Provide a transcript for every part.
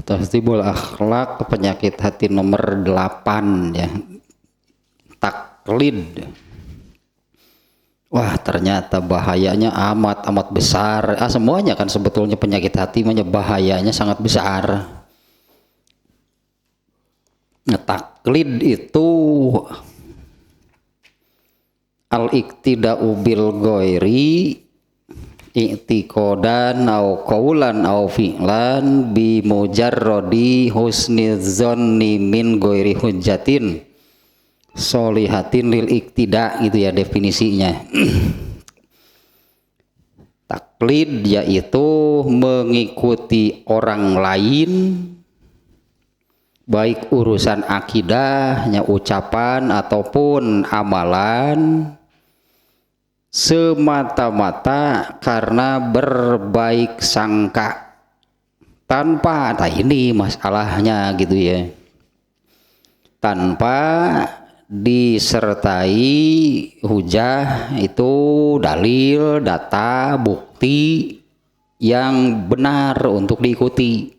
Tahdhibul akhlak, penyakit hati nomor 8 ya. Taklid. Wah, ternyata bahayanya amat besar. Semuanya kan sebetulnya penyakit hati bahayanya sangat besar. Nah, taklid itu al-iktida'u bil ghairi i'tiqadan au qaulan au fi'lan bi mujarradi husnizanni min ghairi hujjatin solihatin lil iktida, gitu ya definisinya. Taklid yaitu mengikuti orang lain, baik urusan akidahnya, ucapan ataupun amalan, semata-mata karena berbaik sangka, tanpa, nah ini masalahnya gitu ya, tanpa disertai hujah, itu dalil, data, bukti yang benar untuk diikuti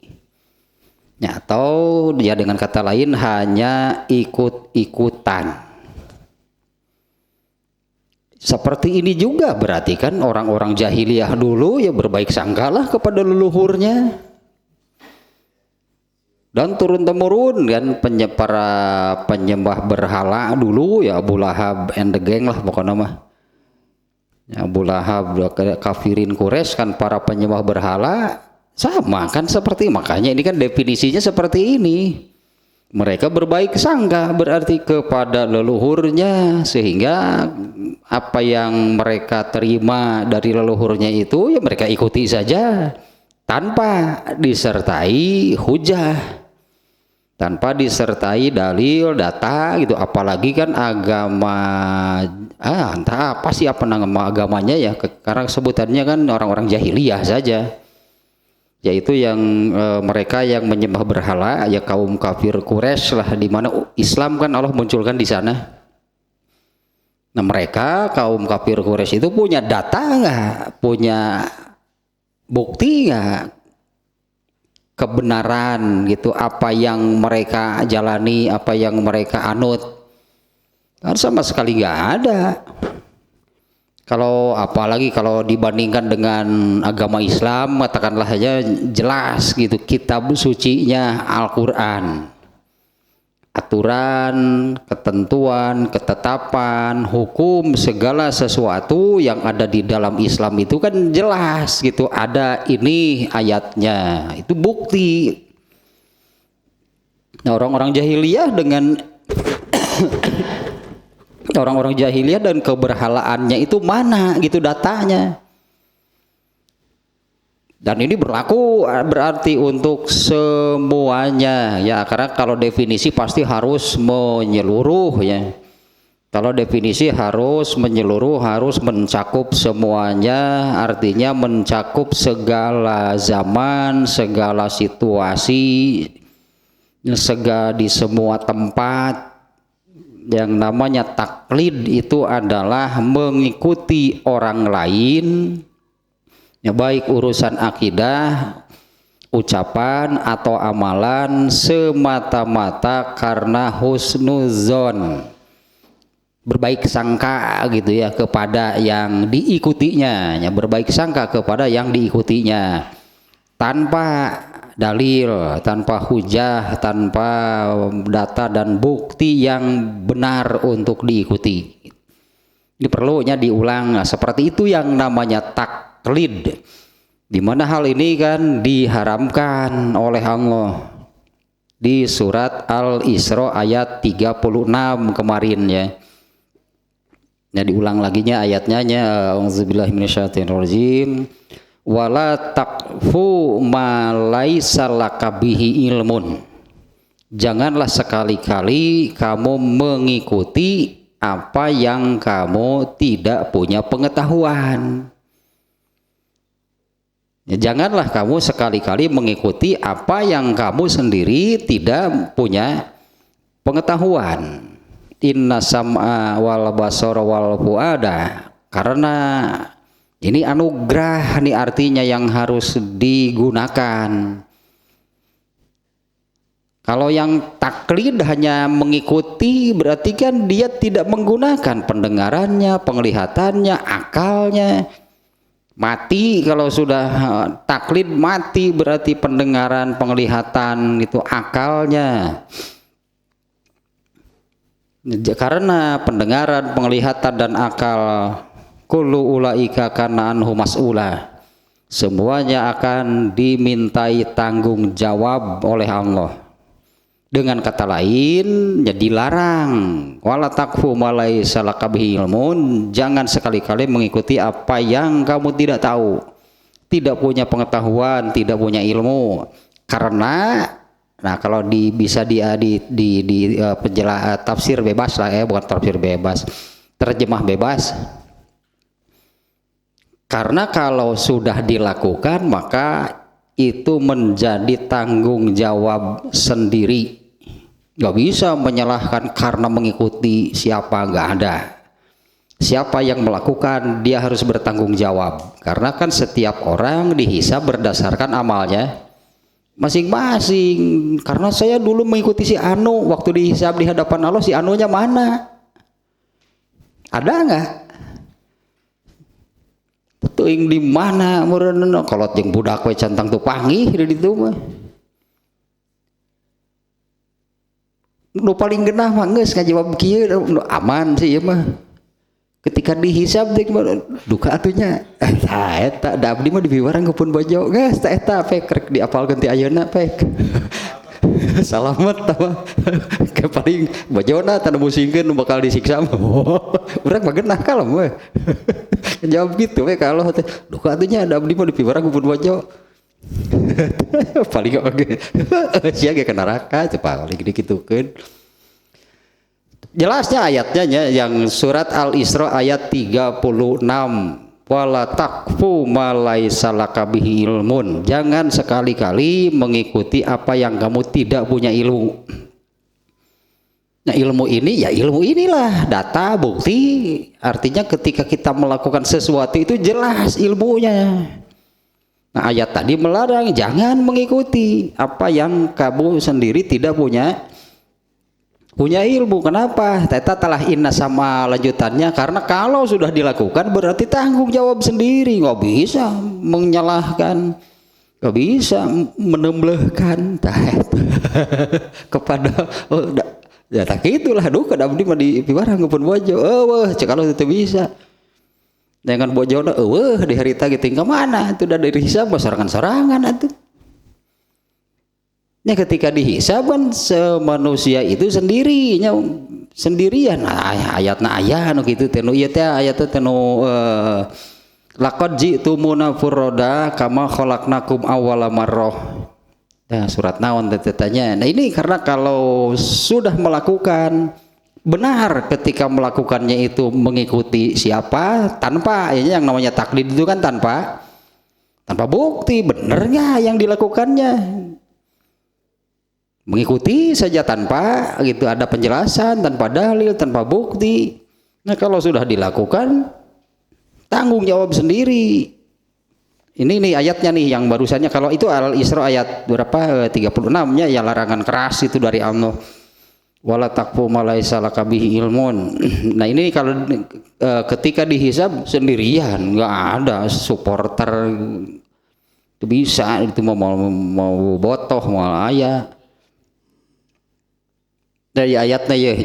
ya, atau ya dengan kata lain hanya ikut-ikutan. Seperti ini juga berarti kan orang-orang jahiliyah dulu ya berbaik sangkalah kepada leluhurnya, dan turun-temurun kan para penyembah berhala dulu ya, Abu Lahab and the gang lah pokoknya mah ya, Abu Lahab kafirin Quraisy kan para penyembah berhala sama kan, seperti makanya ini kan definisinya seperti ini. Mereka berbaik sangka berarti kepada leluhurnya, sehingga apa yang mereka terima dari leluhurnya itu ya mereka ikuti saja tanpa disertai hujah, tanpa disertai dalil, data gitu. Apalagi kan agama entah apa sih apa nama agamanya ya, karena sebutannya kan orang-orang jahiliyah saja, yaitu yang mereka yang menyembah berhala ya, kaum kafir Quraisy lah, di mana Islam kan Allah munculkan di sana. Nah, mereka kaum kafir Quraisy itu punya data nggak, punya bukti nggak kebenaran gitu apa yang mereka jalani, apa yang mereka anut? Kan sama sekali nggak ada. Kalau apalagi kalau dibandingkan dengan agama Islam, katakanlah aja jelas gitu kitab sucinya Al-Quran, aturan, ketentuan, ketetapan, hukum, segala sesuatu yang ada di dalam Islam itu kan jelas gitu, ada ini ayatnya, itu bukti. Nah, orang-orang jahiliyah dengan orang-orang jahiliyah dan keberhalaannya itu mana gitu datanya. Dan ini berlaku berarti untuk semuanya ya, karena kalau definisi pasti harus menyeluruh ya. Kalau definisi harus menyeluruh, harus mencakup semuanya, artinya mencakup segala zaman, segala situasi, segala di semua tempat. Yang namanya taklid itu adalah mengikuti orang lain ya, baik urusan akidah, ucapan atau amalan, semata-mata karena husnuzon, berbaik sangka gitu ya kepada yang diikutinya ya, berbaik sangka kepada yang diikutinya, tanpa dalil, tanpa hujah, tanpa data dan bukti yang benar untuk diikuti. Ini perlunya diulang. Nah, seperti itu yang namanya taklid, di mana hal ini kan diharamkan oleh Allah di surat Al-Isra ayat 36 kemarin ya. Ya, diulang laginya ayatnya, auzubillahi minasyaitonirrajim, wala taqfu ma laisa laka bihi ilmun. Janganlah sekali-kali kamu mengikuti apa yang kamu tidak punya pengetahuan. Ya, janganlah kamu sekali-kali mengikuti apa yang kamu sendiri tidak punya pengetahuan. Inna sam'a wal basara wal fuada, karena ini anugerah nih artinya yang harus digunakan. Kalau yang taklid hanya mengikuti berarti kan dia tidak menggunakan pendengarannya, penglihatannya, akalnya. Mati kalau sudah taklid mati berarti pendengaran, penglihatan itu akalnya. Karena pendengaran, penglihatan dan akal kullu ulaika kana anhu mas'ula. Semuanya akan dimintai tanggung jawab oleh Allah. Dengan kata lain, ya dilarang. Wala takfu ma laisa laka bihi ilmun. Jangan sekali-kali mengikuti apa yang kamu tidak tahu, tidak punya pengetahuan, tidak punya ilmu. Karena, nah kalau bisa tafsir bebas lah ya, bukan tafsir bebas, terjemah bebas. Karena kalau sudah dilakukan maka itu menjadi tanggung jawab sendiri. Gak bisa menyalahkan karena mengikuti siapa, gak ada. Siapa yang melakukan dia harus bertanggung jawab. Karena kan setiap orang dihisab berdasarkan amalnya masing-masing. Karena saya dulu mengikuti si Anu, waktu dihisab di hadapan Allah si Anunya mana? Ada nggak? Teuing di mana meureunna kolot jeung budak we cantang tu panggih di ditu mah. Nu paling genah mah geus ngajawab kieu aman sih ieu mah. Ketika dihisab deuk duka atunya. Tah eta da abdi mah dibiwarang pun bojo geus tah eta pek rek diapalkeun ti ayeuna pek. Salamet tah ke paling bojona tanu musingkeun nu bakal disiksa mah. Urang mah genah kalem we. Jawab gitu we kalau duka atunya da abdi mah dibiwarang pun bojo. Paling oke sia ge ke neraka cepat paling dikitukeun. Jelasnya ayatnya yang surat Al-Isra ayat 36, wala takfu ma laisa laka bihi ilmun. Jangan sekali-kali mengikuti apa yang kamu tidak punya ilmu. Nah, ilmu ini ya ilmu inilah data bukti. Artinya ketika kita melakukan sesuatu itu jelas ilmunya. Nah, ayat tadi melarang jangan mengikuti apa yang kamu sendiri tidak punya ilmu. Kenapa? Teta telah inna sama lanjutannya. Karena kalau sudah dilakukan berarti tanggung jawab sendiri. Nggak bisa menyalahkan, nggak bisa menembelahkan kepada ya tak itulah duka abdi mah di piwarang pun bojo. Kalau itu bisa. Dengan bojona di harita gitu ke mana itu udah dari hisab sorangan-sorangan atuh. Ya ketika dihisab kan manusia itu sendirian. Nah, ayatna aya anu kitu teh nu ieu teh ayat teh nu laqad ji'tumuna furada kama khalaqnakum awwala marrah. Nah, surat naon teh tanya. Nah, ini karena kalau sudah melakukan benar ketika melakukannya itu mengikuti siapa tanpa yang namanya taklid itu kan tanpa bukti benernya yang dilakukannya mengikuti saja tanpa gitu ada penjelasan tanpa dalil tanpa bukti. Nah kalau sudah dilakukan tanggung jawab sendiri. Ini ayatnya nih yang barusannya kalau itu Al-Isra ayat berapa 36-nya ya larangan keras itu dari Allah. Wala takfu ma laisa laka bihi ilmun. Nah ini kalau ketika dihisab sendirian nggak ada supporter itu bisa itu mau botoh mau ayah dari ayatnya ya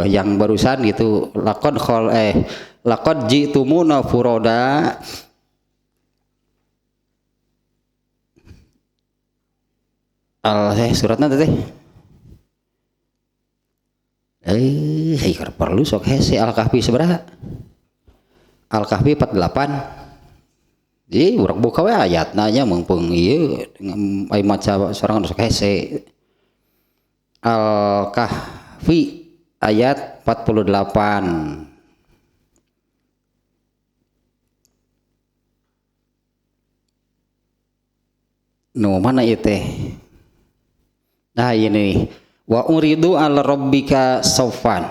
yang barusan gitu laqad ji'tumuna furoda suratnya teh perlu sok hese Al-Kahfi seberapa? Al-Kahfi 48. Jadi urang buka we ayatna nya mengpeung ieu ai maca sorangan sok hese. Al-Kahfi ayat 48. Nu mana ieu teh? Nah ini wa uridu ala rabbika saufan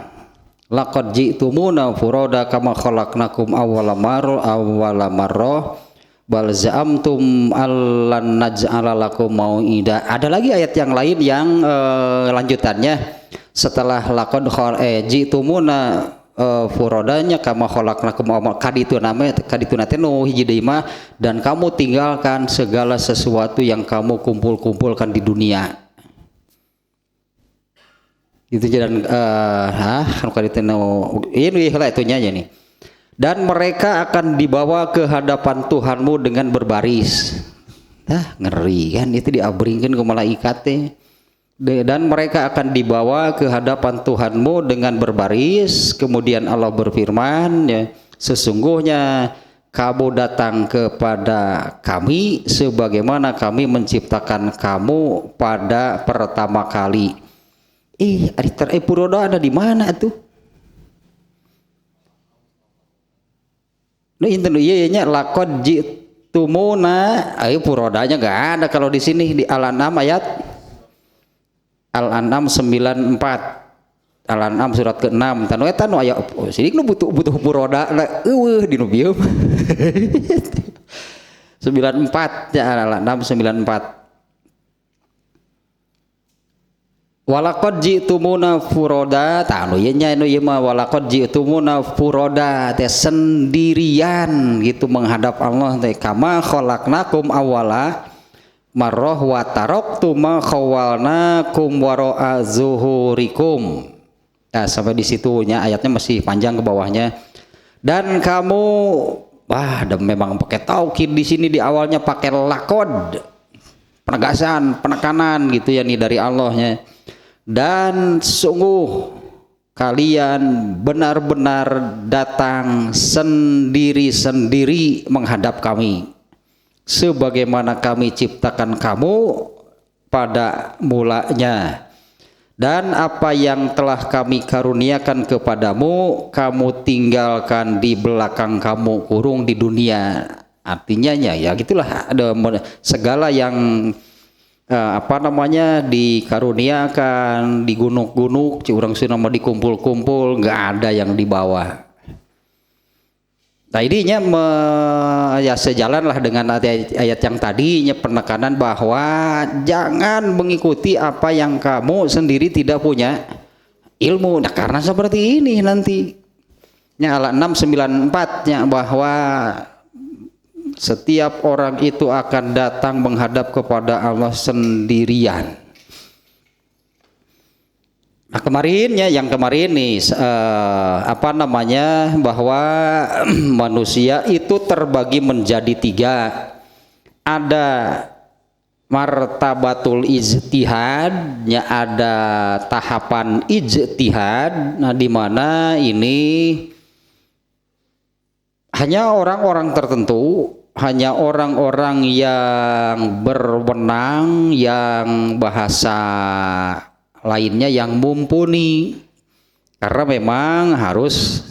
laqad ji'tumuna furoda kama khalaqnakum awwala marrah bal za'amtum allan naj'ala lakum mau'ida. Ada lagi ayat yang lain yang lanjutannya setelah laqad ji'tumuna furodanya kama khalaqnakum kaditu nate nu hiji deui mah, dan kamu tinggalkan segala sesuatu yang kamu kumpul-kumpulkan di dunia. Itu dan anu kaditu ini heula itunya nih. Dan mereka akan dibawa ke hadapan Tuhanmu dengan berbaris. Ngeri kan, itu diabringkeun ku malaikat teh. Dan mereka akan dibawa ke hadapan Tuhanmu dengan berbaris. Kemudian Allah berfirman, ya, sesungguhnya kamu datang kepada kami sebagaimana kami menciptakan kamu pada pertama kali. Puroda ada di mana tuh? Nah itu iya nya laqad ji'tumuna, ayo purodanya enggak ada kalau di sini di Al-An'am ayat Al-An'am 94. Al-An'am surat ke-6. Tanu eta nu aya sidik nu butuh puroda dinu bieu. 94 ya Al-An'am 94. Walaqad ji'tumuna furoda, tah anu nya anu ieu mah walaqad ji'tumuna furoda teh sendirian gitu menghadap Allah teh kama khalaqnakum awala marrah wa taraktu ma khawalnakum wara'a zuhurikum. Nah, sampai di situnya ayatnya masih panjang ke bawahnya. Dan kamu memang pakai taukid di sini di awalnya pakai laqad. Penegasan, penekanan gitu ya nih dari Allahnya. Dan sungguh kalian benar-benar datang sendiri-sendiri menghadap kami sebagaimana kami ciptakan kamu pada mulanya, dan apa yang telah kami karuniakan kepadamu kamu tinggalkan di belakang kamu kurung di dunia. Artinya ya gitulah, ada segala yang dikaruniakan di gunung-gunung, urang Sunda mah dikumpul-kumpul, nggak ada yang di bawah. Nah ininya ya sejalanlah dengan ayat yang tadinya penekanan bahwa jangan mengikuti apa yang kamu sendiri tidak punya ilmu. Nah karena seperti ini nanti nya Al-An'am 94 nya bahwa setiap orang itu akan datang menghadap kepada Allah sendirian. Nah yang kemarin nih bahwa manusia itu terbagi menjadi 3. Ada martabatul ijtihad, ada tahapan ijtihad. Nah di mana ini hanya orang-orang tertentu, hanya orang-orang yang berwenang, yang bahasa lainnya yang mumpuni, karena memang harus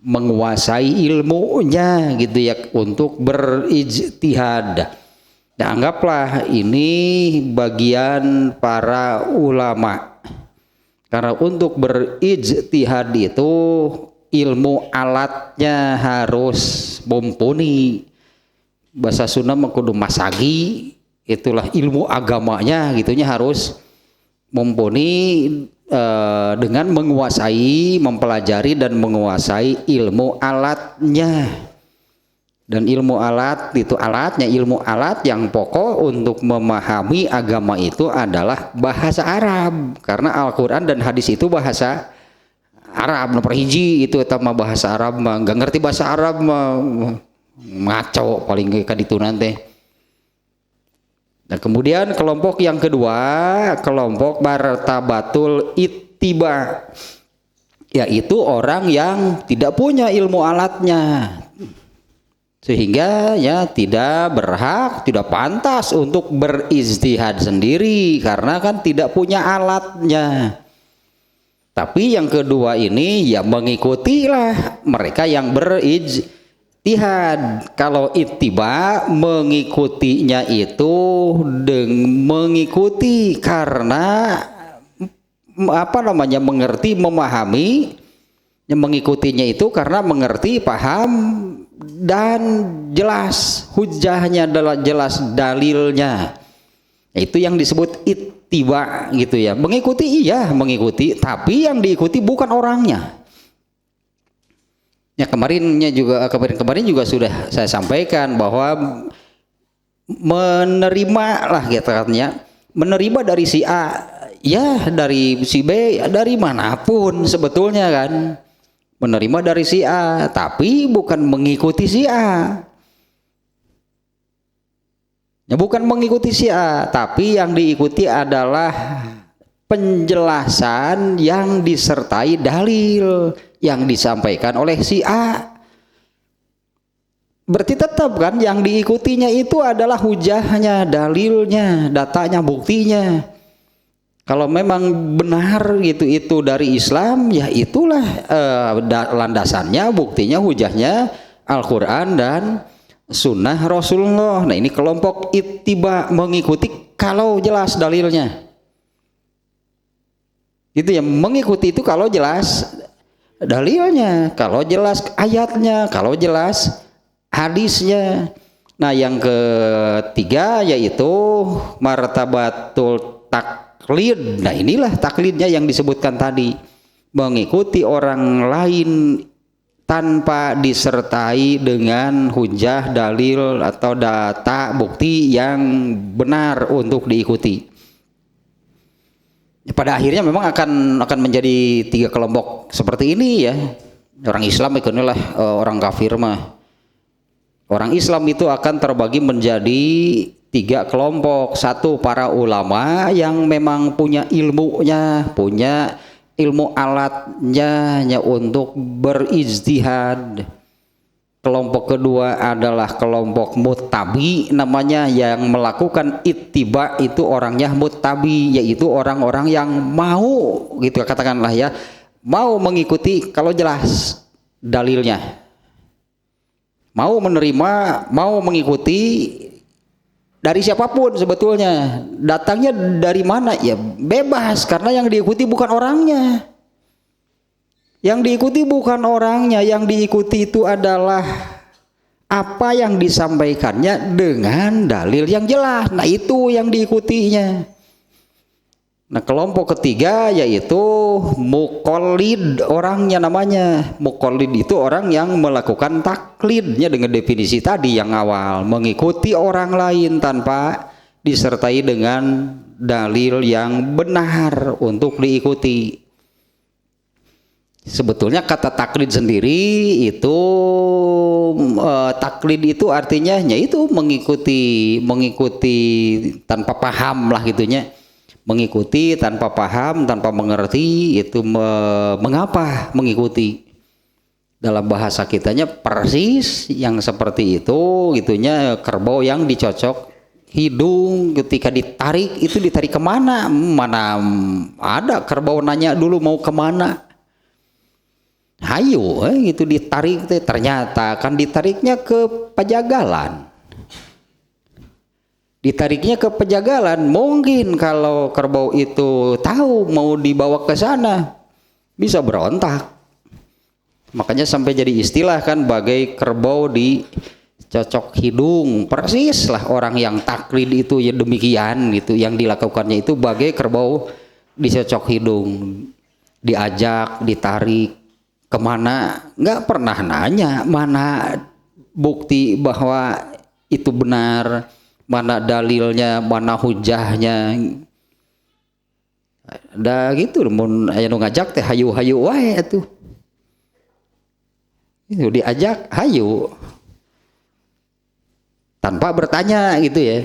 menguasai ilmunya gitu ya untuk berijtihad. Nah, anggaplah ini bagian para ulama, karena untuk berijtihad itu ilmu alatnya harus mumpuni. Bahasa Sunda mah kudu masagi, itulah ilmu agamanya gitunya harus mumpuni dengan menguasai, mempelajari dan menguasai ilmu alatnya. Dan ilmu alat itu alatnya, ilmu alat yang pokok untuk memahami agama itu adalah bahasa Arab, karena Al-Quran dan hadis itu bahasa Arab. Nomor hiji itu mah bahasa Arab mah nggak ngerti bahasa Arab mah ngaco paling kaditu nanti. Nah kemudian kelompok yang kedua, kelompok martabatul ittiba, yaitu orang yang tidak punya ilmu alatnya, sehingga ya tidak berhak, tidak pantas untuk berijtihad sendiri karena kan tidak punya alatnya. Tapi yang kedua ini ya mengikutilah mereka yang berijtihad. Kalau ittiba mengikutinya itu mengikuti karena mengerti, memahami. Yang mengikutinya itu karena mengerti, paham dan jelas hujahnya, adalah jelas dalilnya. Itu yang disebut ittiba gitu ya. Mengikuti iya mengikuti, tapi yang diikuti bukan orangnya. Ya kemarin juga sudah saya sampaikan bahwa menerima lah gitu katanya, menerima dari si A, ya dari si B, ya dari manapun sebetulnya kan. Menerima dari si A, tapi bukan mengikuti si A. Ya bukan mengikuti si A, tapi yang diikuti adalah penjelasan yang disertai dalil yang disampaikan oleh si A. Berarti tetap kan yang diikutinya itu adalah hujahnya, dalilnya, datanya, buktinya. Kalau memang benar gitu itu dari Islam, ya itulah landasannya, buktinya, hujahnya Al-Quran dan Sunnah Rasulullah. Nah ini kelompok ittiba, mengikuti kalau jelas dalilnya. Itu yang mengikuti itu kalau jelas dalilnya, kalau jelas ayatnya, kalau jelas hadisnya. Nah yang ketiga yaitu martabatul taklid. Nah inilah taklidnya yang disebutkan tadi, mengikuti orang lain tanpa disertai dengan hujah, dalil atau data bukti yang benar untuk diikuti. Pada akhirnya memang akan menjadi tiga kelompok seperti ini ya. Orang Islam ikutlah orang kafir mah. Orang Islam itu akan terbagi menjadi tiga kelompok. Satu, para ulama yang memang punya ilmunya, punya ilmu alatnya untuk berijtihad. Kelompok kedua adalah kelompok muttabi namanya, yang melakukan ittiba itu orangnya muttabi, yaitu orang-orang yang mau gitu katakanlah ya, mau mengikuti kalau jelas dalilnya, mau menerima, mau mengikuti dari siapapun sebetulnya, datangnya dari mana ya bebas, karena yang diikuti bukan orangnya. Yang diikuti bukan orangnya, yang diikuti itu adalah apa yang disampaikannya dengan dalil yang jelas. Nah itu yang diikutinya. Nah kelompok ketiga yaitu muqallid, orangnya namanya. Muqallid itu orang yang melakukan taklidnya dengan definisi tadi yang awal, mengikuti orang lain tanpa disertai dengan dalil yang benar untuk diikuti. Sebetulnya kata taklid sendiri itu taklid itu artinya yaitu mengikuti tanpa paham lah gitunya, mengikuti tanpa paham, tanpa mengerti itu mengapa mengikuti. Dalam bahasa kitanya persis yang seperti itu gitunya, kerbau yang dicocok hidung ketika ditarik itu ditarik kemana? Mana ada kerbau nanya dulu mau kemana? Hayu gitu ditarik, ternyata kan ditariknya ke pejagalan. Ditariknya ke pejagalan, mungkin kalau kerbau itu tahu mau dibawa ke sana bisa berontak. Makanya sampai jadi istilah kan bagai kerbau dicocok hidung. Persis lah orang yang taklid itu ya demikian gitu, yang dilakukannya itu bagai kerbau dicocok hidung, diajak, ditarik kemana, nggak pernah nanya mana bukti bahwa itu benar, mana dalilnya, mana hujahnya. Dah gitu, mun aya nu ngajak teh hayu-hayu wae atuh. Itu diajak hayu tanpa bertanya gitu ya.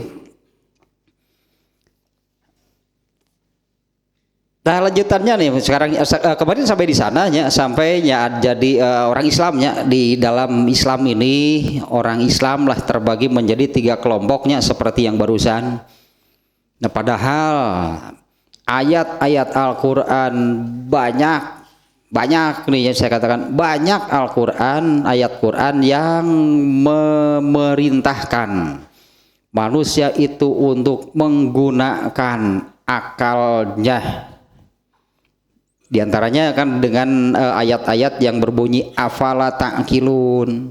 Nah lanjutannya nih sekarang kemarin sampai di sananya, sampainya jadi orang Islamnya di dalam Islam ini, orang Islam lah terbagi menjadi tiga kelompoknya seperti yang barusan. Nah padahal ayat-ayat Al-Quran banyak nih yang saya katakan, banyak Al-Quran, ayat Quran yang memerintahkan manusia itu untuk menggunakan akalnya. Di antaranya kan dengan ayat-ayat yang berbunyi afala ta'qilun.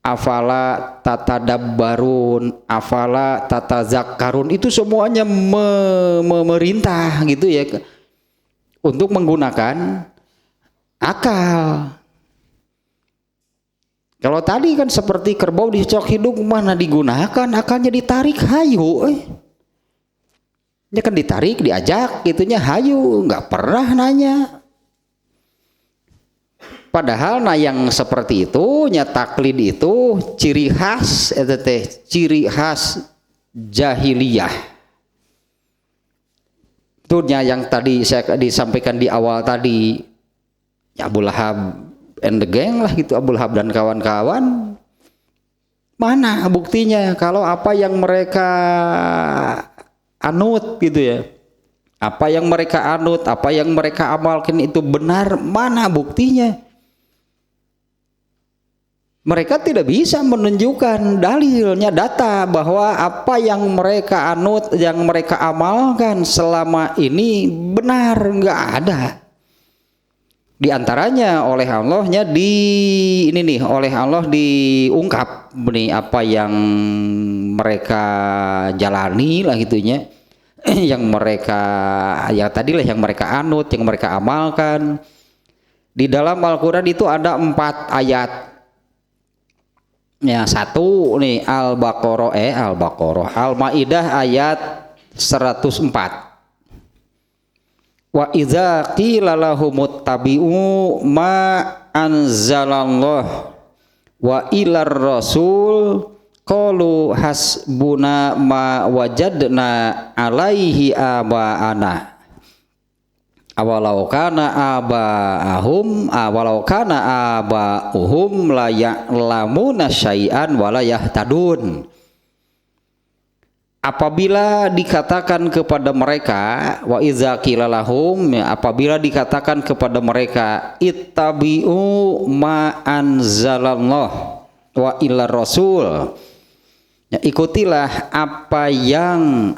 afala tatadabbarun, afala tatazakkarun, itu semuanya memerintah gitu ya untuk menggunakan akal. Kalau tadi kan seperti kerbau dicocok hidung, mana digunakan akalnya, ditarik hayu. Ini kan ditarik, diajak, gitunya hayu, nggak pernah nanya. Padahal nah yang seperti itu, taklid itu ciri khas, ciri khas jahiliyah. Itu yang tadi saya disampaikan di awal tadi, ya Abu Lahab and the gang lah gitu, Abu Lahab dan kawan-kawan. Mana buktinya kalau apa yang mereka anut gitu ya, apa yang mereka anut, apa yang mereka amalkan itu benar, mana buktinya? Mereka tidak bisa menunjukkan dalilnya, data bahwa apa yang mereka anut, yang mereka amalkan selama ini benar, nggak ada. Di antaranya oleh Allahnya oleh Allah diungkap nih apa yang mereka jalani lah gitunya, yang mereka ya tadilah yang mereka anut, yang mereka amalkan. Di dalam Al-Quran itu ada 4 ayat. Ya, satu nih Al-Maidah ayat 104. Wa idza qila lahumut tabi'u ma anzalallah wa ilar rasul qalu hasbuna ma wajadna alaihi aba'ana awalau kana aba'uhum la ya'lamuna syai'an wa la yahtadun. Apabila dikatakan kepada mereka, wa idza qila lahum, apabila dikatakan kepada mereka, ittabi'u ma anzalallah wa ilar rasul, ya, ikutilah apa yang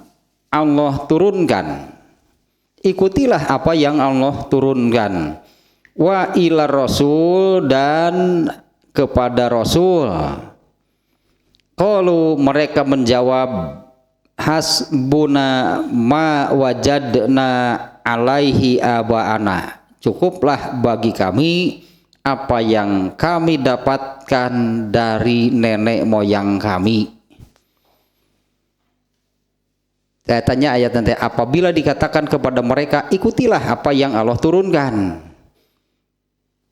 Allah turunkan, ikutilah apa yang Allah turunkan, wa ilar rasul, dan kepada Rasul. Qalu, mereka menjawab, hasbuna ma wajadna alaihi aba'ana, cukuplah bagi kami apa yang kami dapatkan dari nenek moyang kami. Saya tanya ayat nanti, apabila dikatakan kepada mereka ikutilah apa yang Allah turunkan.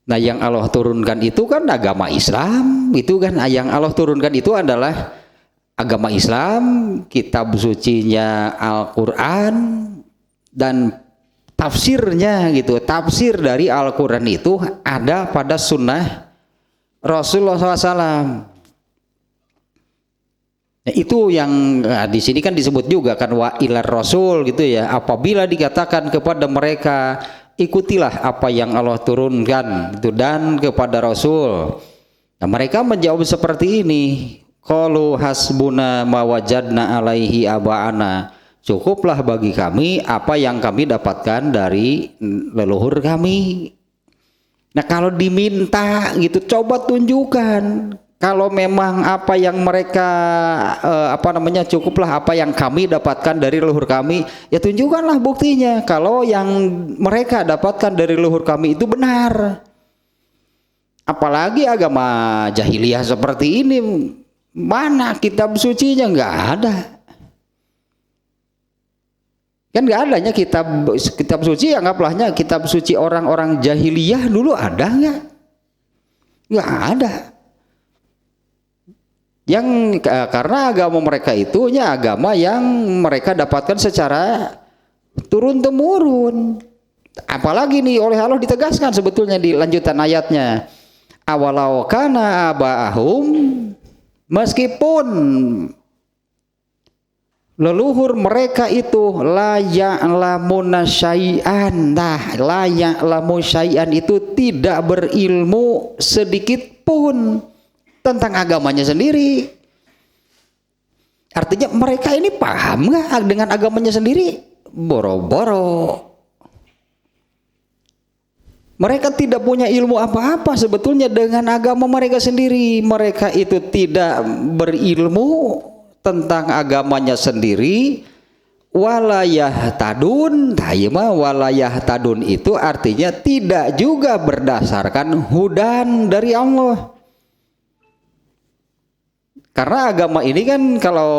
Nah yang Allah turunkan itu kan agama Islam, itu kan yang Allah turunkan itu adalah agama Islam, kitab sucinya Al-Quran, dan tafsirnya gitu. Tafsir dari Al-Quran itu ada pada sunnah Rasulullah SAW. Nah, itu yang di sini kan disebut juga kan wa ilar rasul gitu ya. Apabila dikatakan kepada mereka ikutilah apa yang Allah turunkan itu dan kepada Rasul. Nah, mereka menjawab seperti ini. Qalu hasbuna ma wajadna alaihi aba'ana, cukuplah bagi kami apa yang kami dapatkan dari leluhur kami. Nah kalau diminta gitu, coba tunjukkan kalau memang apa yang mereka cukuplah apa yang kami dapatkan dari leluhur kami, ya tunjukkanlah buktinya kalau yang mereka dapatkan dari leluhur kami itu benar. Apalagi agama jahiliyah seperti ini, mana kitab sucinya, nggak ada. Kan nggak adanya kitab suci, anggaplah kitab suci orang-orang jahiliyah dulu ada nggak? Nggak ada. Yang karena agama mereka itu agama yang mereka dapatkan secara turun temurun. Apalagi nih oleh Allah ditegaskan sebetulnya di lanjutan ayatnya, awalau kana aba'ahum, meskipun leluhur mereka itu la ya'lamuna syai'an. Nah, la ya'lamu syai'an itu tidak berilmu sedikit pun tentang agamanya sendiri. Artinya mereka ini paham nggak dengan agamanya sendiri? Boro-boro. Mereka tidak punya ilmu apa-apa sebetulnya dengan agama mereka sendiri. Mereka itu tidak berilmu tentang agamanya sendiri. Walayah tadun, walayah tadun itu artinya tidak juga berdasarkan hudan dari Allah. Karena agama ini kan kalau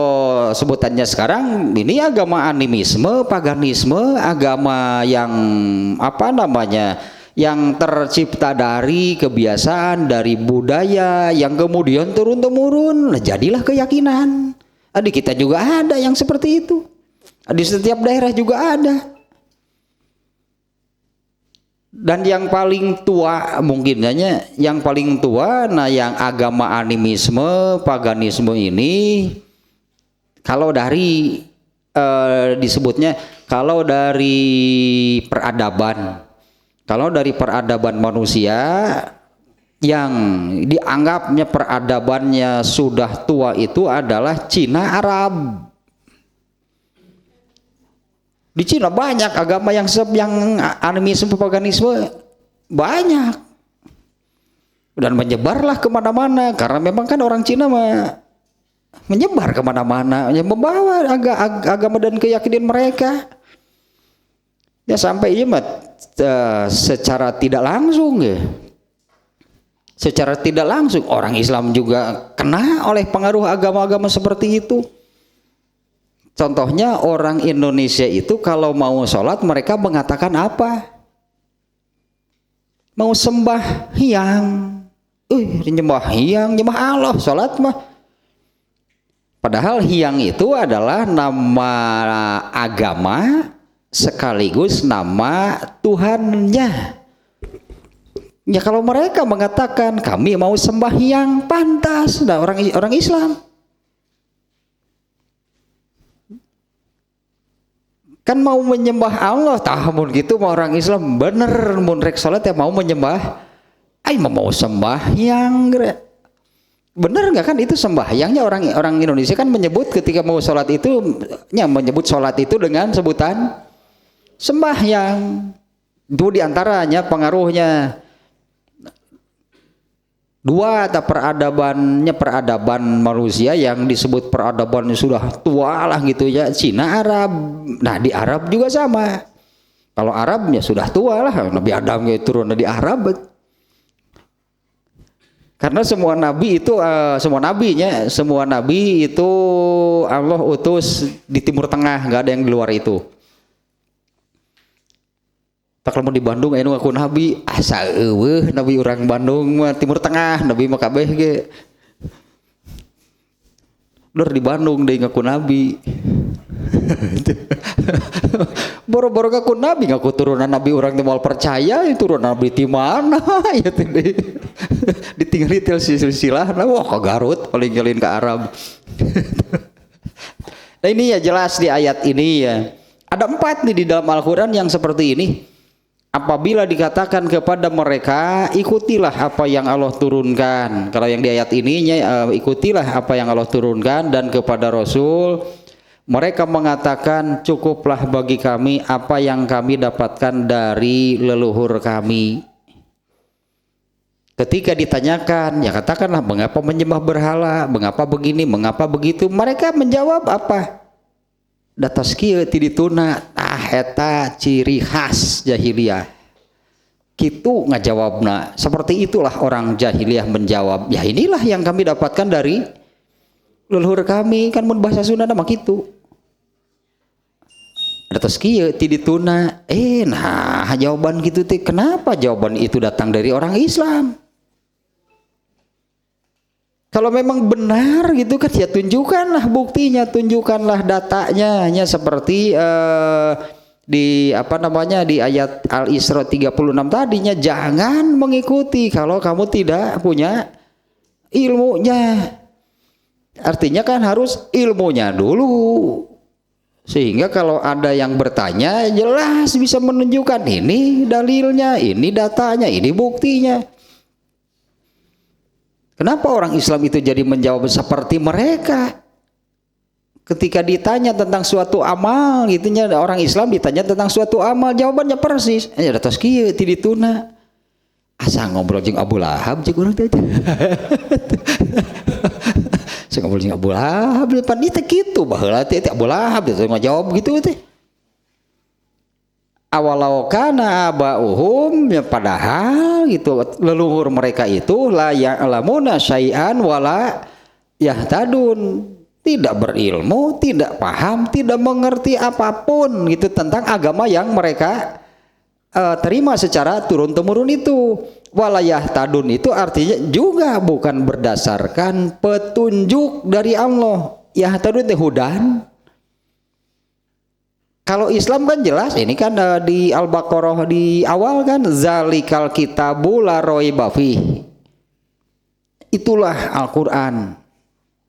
sebutannya sekarang ini agama animisme, paganisme, agama yang apa namanya, yang tercipta dari kebiasaan, dari budaya yang kemudian turun-temurun, jadilah keyakinan. Di kita juga ada yang seperti itu. Di setiap daerah juga ada. Dan yang paling tua mungkin hanya yang paling tua, nah yang agama animisme, paganisme ini, kalau dari disebutnya kalau dari peradaban manusia yang dianggapnya peradabannya sudah tua itu adalah Cina Arab. Di Cina banyak agama yang animisme, paganisme banyak, dan menyebarlah kemana-mana karena memang kan orang Cina menyebar kemana-mana, yang membawa agama dan keyakinan mereka. Ya sampai secara tidak langsung ya, secara tidak langsung orang Islam juga kena oleh pengaruh agama-agama seperti itu. Contohnya orang Indonesia itu kalau mau sholat mereka mengatakan apa? Mau sembah hyang, nyembah hyang, nyembah Allah, sholat mah. Padahal hyang itu adalah nama agama sekaligus nama Tuhannya. Ya kalau mereka mengatakan kami mau sembah hyang, pantas, nah orang Islam. Kan mau menyembah Allah, tamun gitu mau orang Islam bener mun rek salat ya mau menyembah, mau sembahyang, bener nggak kan itu sembahyangnya orang Indonesia kan menyebut ketika mau sholat itu, menyebut sholat itu dengan sebutan sembahyang. Itu diantaranya pengaruhnya. Dua, peradaban manusia yang disebut peradaban sudah tua lah gitu ya, Cina Arab. Nah di Arab juga sama. Kalau Arabnya sudah tua lah, Nabi Adam turun dari Arab. Karena semua nabi itu semua nabi itu Allah utus di Timur Tengah, nggak ada yang di luar itu. Tak lama di Bandung anu ngaku nabi, asa eueuh nabi orang Bandung mah Timur Tengah, nabi mah kabeh ge. Lur di Bandung deui ngaku nabi. Boro-boro ngaku nabi, ngaku turunan nabi orang teh moal percaya, turunan nabi ti mana ya teh. Ditinggali tel silsilah, wah ka Garut paling ngelin ke Arab. Nah ini ya jelas di ayat ini ya. Ada 4 nih di dalam Al-Qur'an yang seperti ini. Apabila dikatakan kepada mereka ikutilah apa yang Allah turunkan, kalau yang di ayat ininya ikutilah apa yang Allah turunkan, dan kepada Rasul mereka mengatakan cukuplah bagi kami apa yang kami dapatkan dari leluhur kami. Ketika ditanyakan, ya katakanlah mengapa menyembah berhala, mengapa begini, mengapa begitu, mereka menjawab apa? Datas kieu ti dituna, eta ciri khas jahiliyah. Kitu ngajawabna. Seperti itulah orang jahiliyah menjawab. Ya inilah yang kami dapatkan dari leluhur kami, kan mun bahasa Sunda mah kitu. Datas kieu ti dituna. Nah jawaban gitu teh, kenapa jawaban itu datang dari orang Islam? Kalau memang benar gitu kan ya tunjukkanlah buktinya, tunjukkanlah datanya, seperti di di ayat Al-Isra 36 tadinya, jangan mengikuti kalau kamu tidak punya ilmunya. Artinya kan harus ilmunya dulu, sehingga kalau ada yang bertanya jelas bisa menunjukkan ini dalilnya, ini datanya, ini buktinya. Kenapa orang Islam itu jadi menjawab seperti mereka? Ketika ditanya tentang suatu amal, gitunya orang Islam ditanya tentang suatu amal, jawabannya persis. Ya datos kieu ti dituna. asa ngobrol jeung Abu Lahab jeung urang teh. Saya ngobrol jeung Abu Lahab depan itu kitu baheula teh Abu Lahab teh ngajawab gitu teh. Awalau kana abauhum ya padahal gitu leluhur mereka itu la ya'lamuna syai'an wala yahtadun, tidak berilmu, tidak paham, tidak mengerti apapun gitu tentang agama yang mereka terima secara turun-temurun itu. Wala yahtadun itu artinya juga bukan berdasarkan petunjuk dari Allah. Yahtadun teh hudan. Kalau Islam kan jelas, ini kan di Al-Baqarah di awal kan zalikal kitabu la raiba fih. Itulah Al-Qur'an.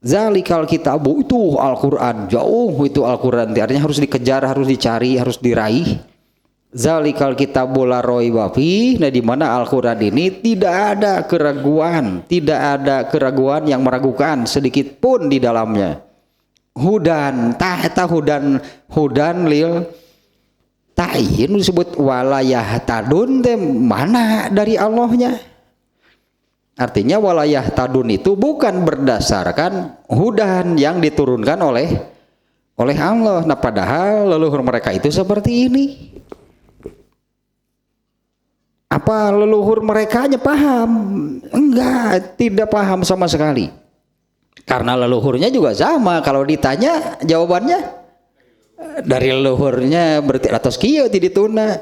Zalikal kitabu itu Al-Qur'an. Jauh itu Al-Qur'an. Artinya harus dikejar, harus dicari, harus diraih. Zalikal kitabu la raiba fih. Nah di mana Al-Qur'an ini tidak ada keraguan, tidak ada keraguan yang meragukan sedikit pun di dalamnya. Hudan hudan lil ta'in disebut walayah tadun teh mana dari Allahnya. Artinya walayah tadun itu bukan berdasarkan hudan yang diturunkan oleh Allah. Nah padahal leluhur mereka itu seperti ini. Apa leluhur mereka hanya paham? Enggak, tidak paham sama sekali. Karena leluhurnya juga sama, kalau ditanya jawabannya dari leluhurnya berarti atas kieu ti dituna.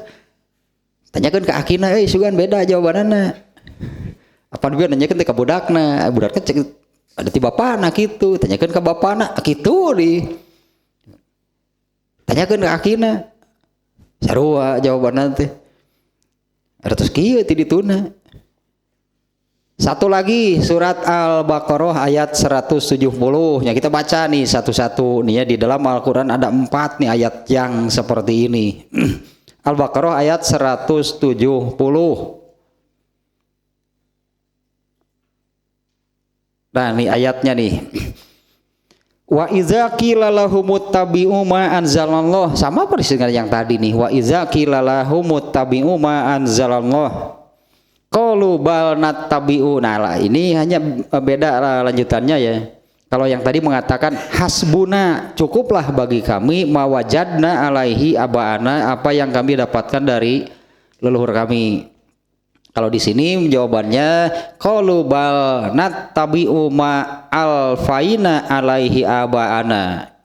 Tanyakeun ka akina euy sugan beda jawabanana. Apa dia nanyakeun teh ka budakna, budakna cek ada ti bapana kitu, tanyakeun ka bapana kitu di. Tanyakeun ka akina. Sarua jawabanna teh. Atas kieu ti dituna. Satu lagi surat Al-Baqarah ayat 170. Ya kita baca nih satu-satu nih ya, di dalam Al-Qur'an ada 4 nih ayat yang seperti ini. Al-Baqarah ayat 170. Nah, nih ayatnya nih. Wa iza qila lahumut tabi'u ma anzalallah, sama persis dengan yang tadi nih. Wa iza qila lahumut tabi'u ma anzalallah qalu bal nattabi'u. Nah ini hanya beda lanjutannya ya. Kalau yang tadi mengatakan hasbuna, cukuplah bagi kami mawajadna alaihi abaana, apa yang kami dapatkan dari leluhur kami. Kalau di sini jawabannya qalu bal nattabi'u ma alfaina alaihi abaana.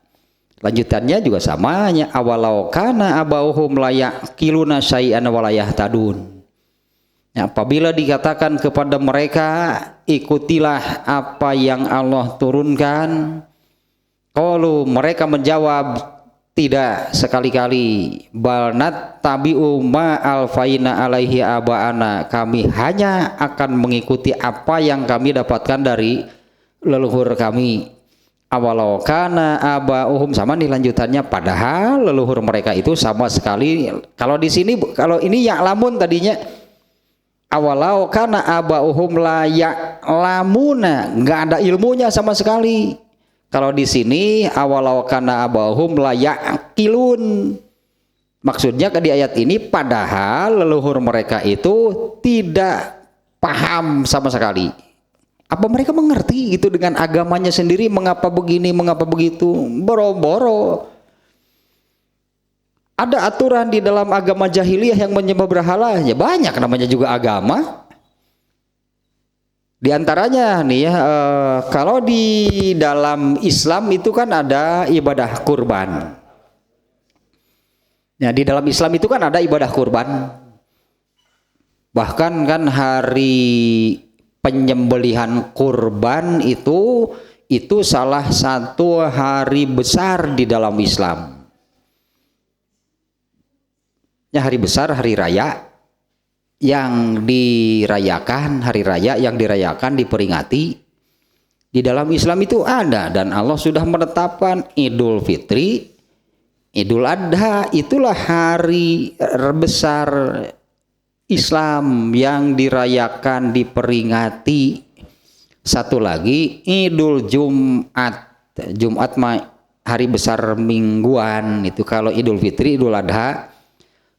Lanjutannya juga sama, hanya awalau kana abauhum la yaqiluna syai'an wa la yahtadun. Ya, apabila dikatakan kepada mereka ikutilah apa yang Allah turunkan, qalu mereka menjawab tidak sekali-kali, bal nattabi'u ma alfaina alaihi abaana, kami hanya akan mengikuti apa yang kami dapatkan dari leluhur kami. Awalau kana abauhum, sama nih lanjutannya, padahal leluhur mereka itu sama sekali. Kalau di sini, kalau ini ya'lamun tadinya awalau kana abauhum la ya'lamuna, enggak ada ilmunya sama sekali. Kalau di sini awalau kana abauhum la ya'qilun, maksudnya di ayat ini padahal leluhur mereka itu tidak paham sama sekali. Apa mereka mengerti itu dengan agamanya sendiri, mengapa begini mengapa begitu, boro-boro. Ada aturan di dalam agama jahiliyah yang menyembah berhala, ya banyak namanya juga agama. Di antaranya nih ya, kalau di dalam Islam itu kan ada ibadah kurban. Ya, di dalam Islam itu kan ada ibadah kurban. Bahkan kan hari penyembelihan kurban itu salah satu hari besar di dalam Islam. Ya, hari besar, hari raya yang dirayakan, hari raya yang dirayakan, diperingati di dalam Islam itu ada, dan Allah sudah menetapkan Idul Fitri, Idul Adha, itulah hari besar Islam yang dirayakan, diperingati. Satu lagi Idul Jumat, Jumat hari besar mingguan itu. Kalau Idul Fitri, Idul Adha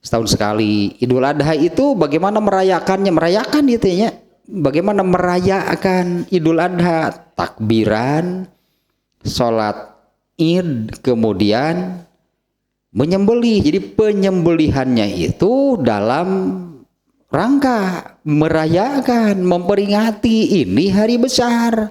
setahun sekali. Idul Adha itu bagaimana merayakannya? Merayakan gitu ya. Bagaimana merayakan Idul Adha? Takbiran, sholat Id, kemudian menyembelih. Jadi penyembelihannya itu dalam rangka merayakan, memperingati ini hari besar.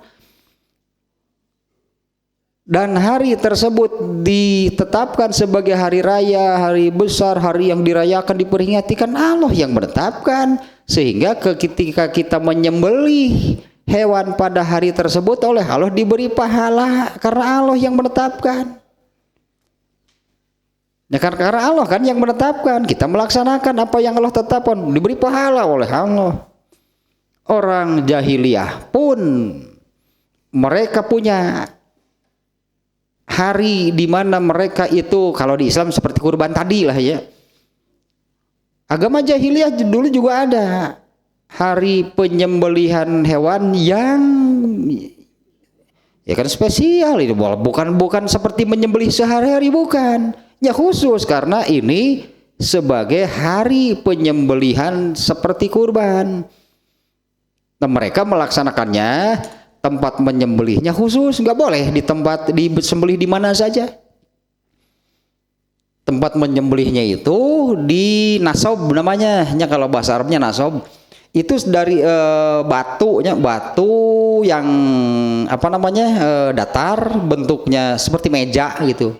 Dan hari tersebut ditetapkan sebagai hari raya, hari besar, hari yang dirayakan, diperingati, kan Allah yang menetapkan. Sehingga ketika kita menyembelih hewan pada hari tersebut oleh Allah diberi pahala karena Allah yang menetapkan. Ya karena Allah kan yang menetapkan, kita melaksanakan apa yang Allah tetapkan, diberi pahala oleh Allah. Orang jahiliyah pun mereka punya hari di mana mereka itu, kalau di Islam seperti kurban tadi lah ya. Agama jahiliyah dulu juga ada hari penyembelihan hewan yang ya kan spesial, itu bukan seperti menyembelih sehari-hari, bukan. Ya khusus karena ini sebagai hari penyembelihan seperti kurban. Nah, mereka melaksanakannya, tempat menyembelihnya khusus, nggak boleh di tempat disembelih di mana saja. Tempat menyembelihnya itu di nasob namanya, kalau bahasa Arabnya nasob. Itu dari batu yang apa namanya datar, bentuknya seperti meja gitu.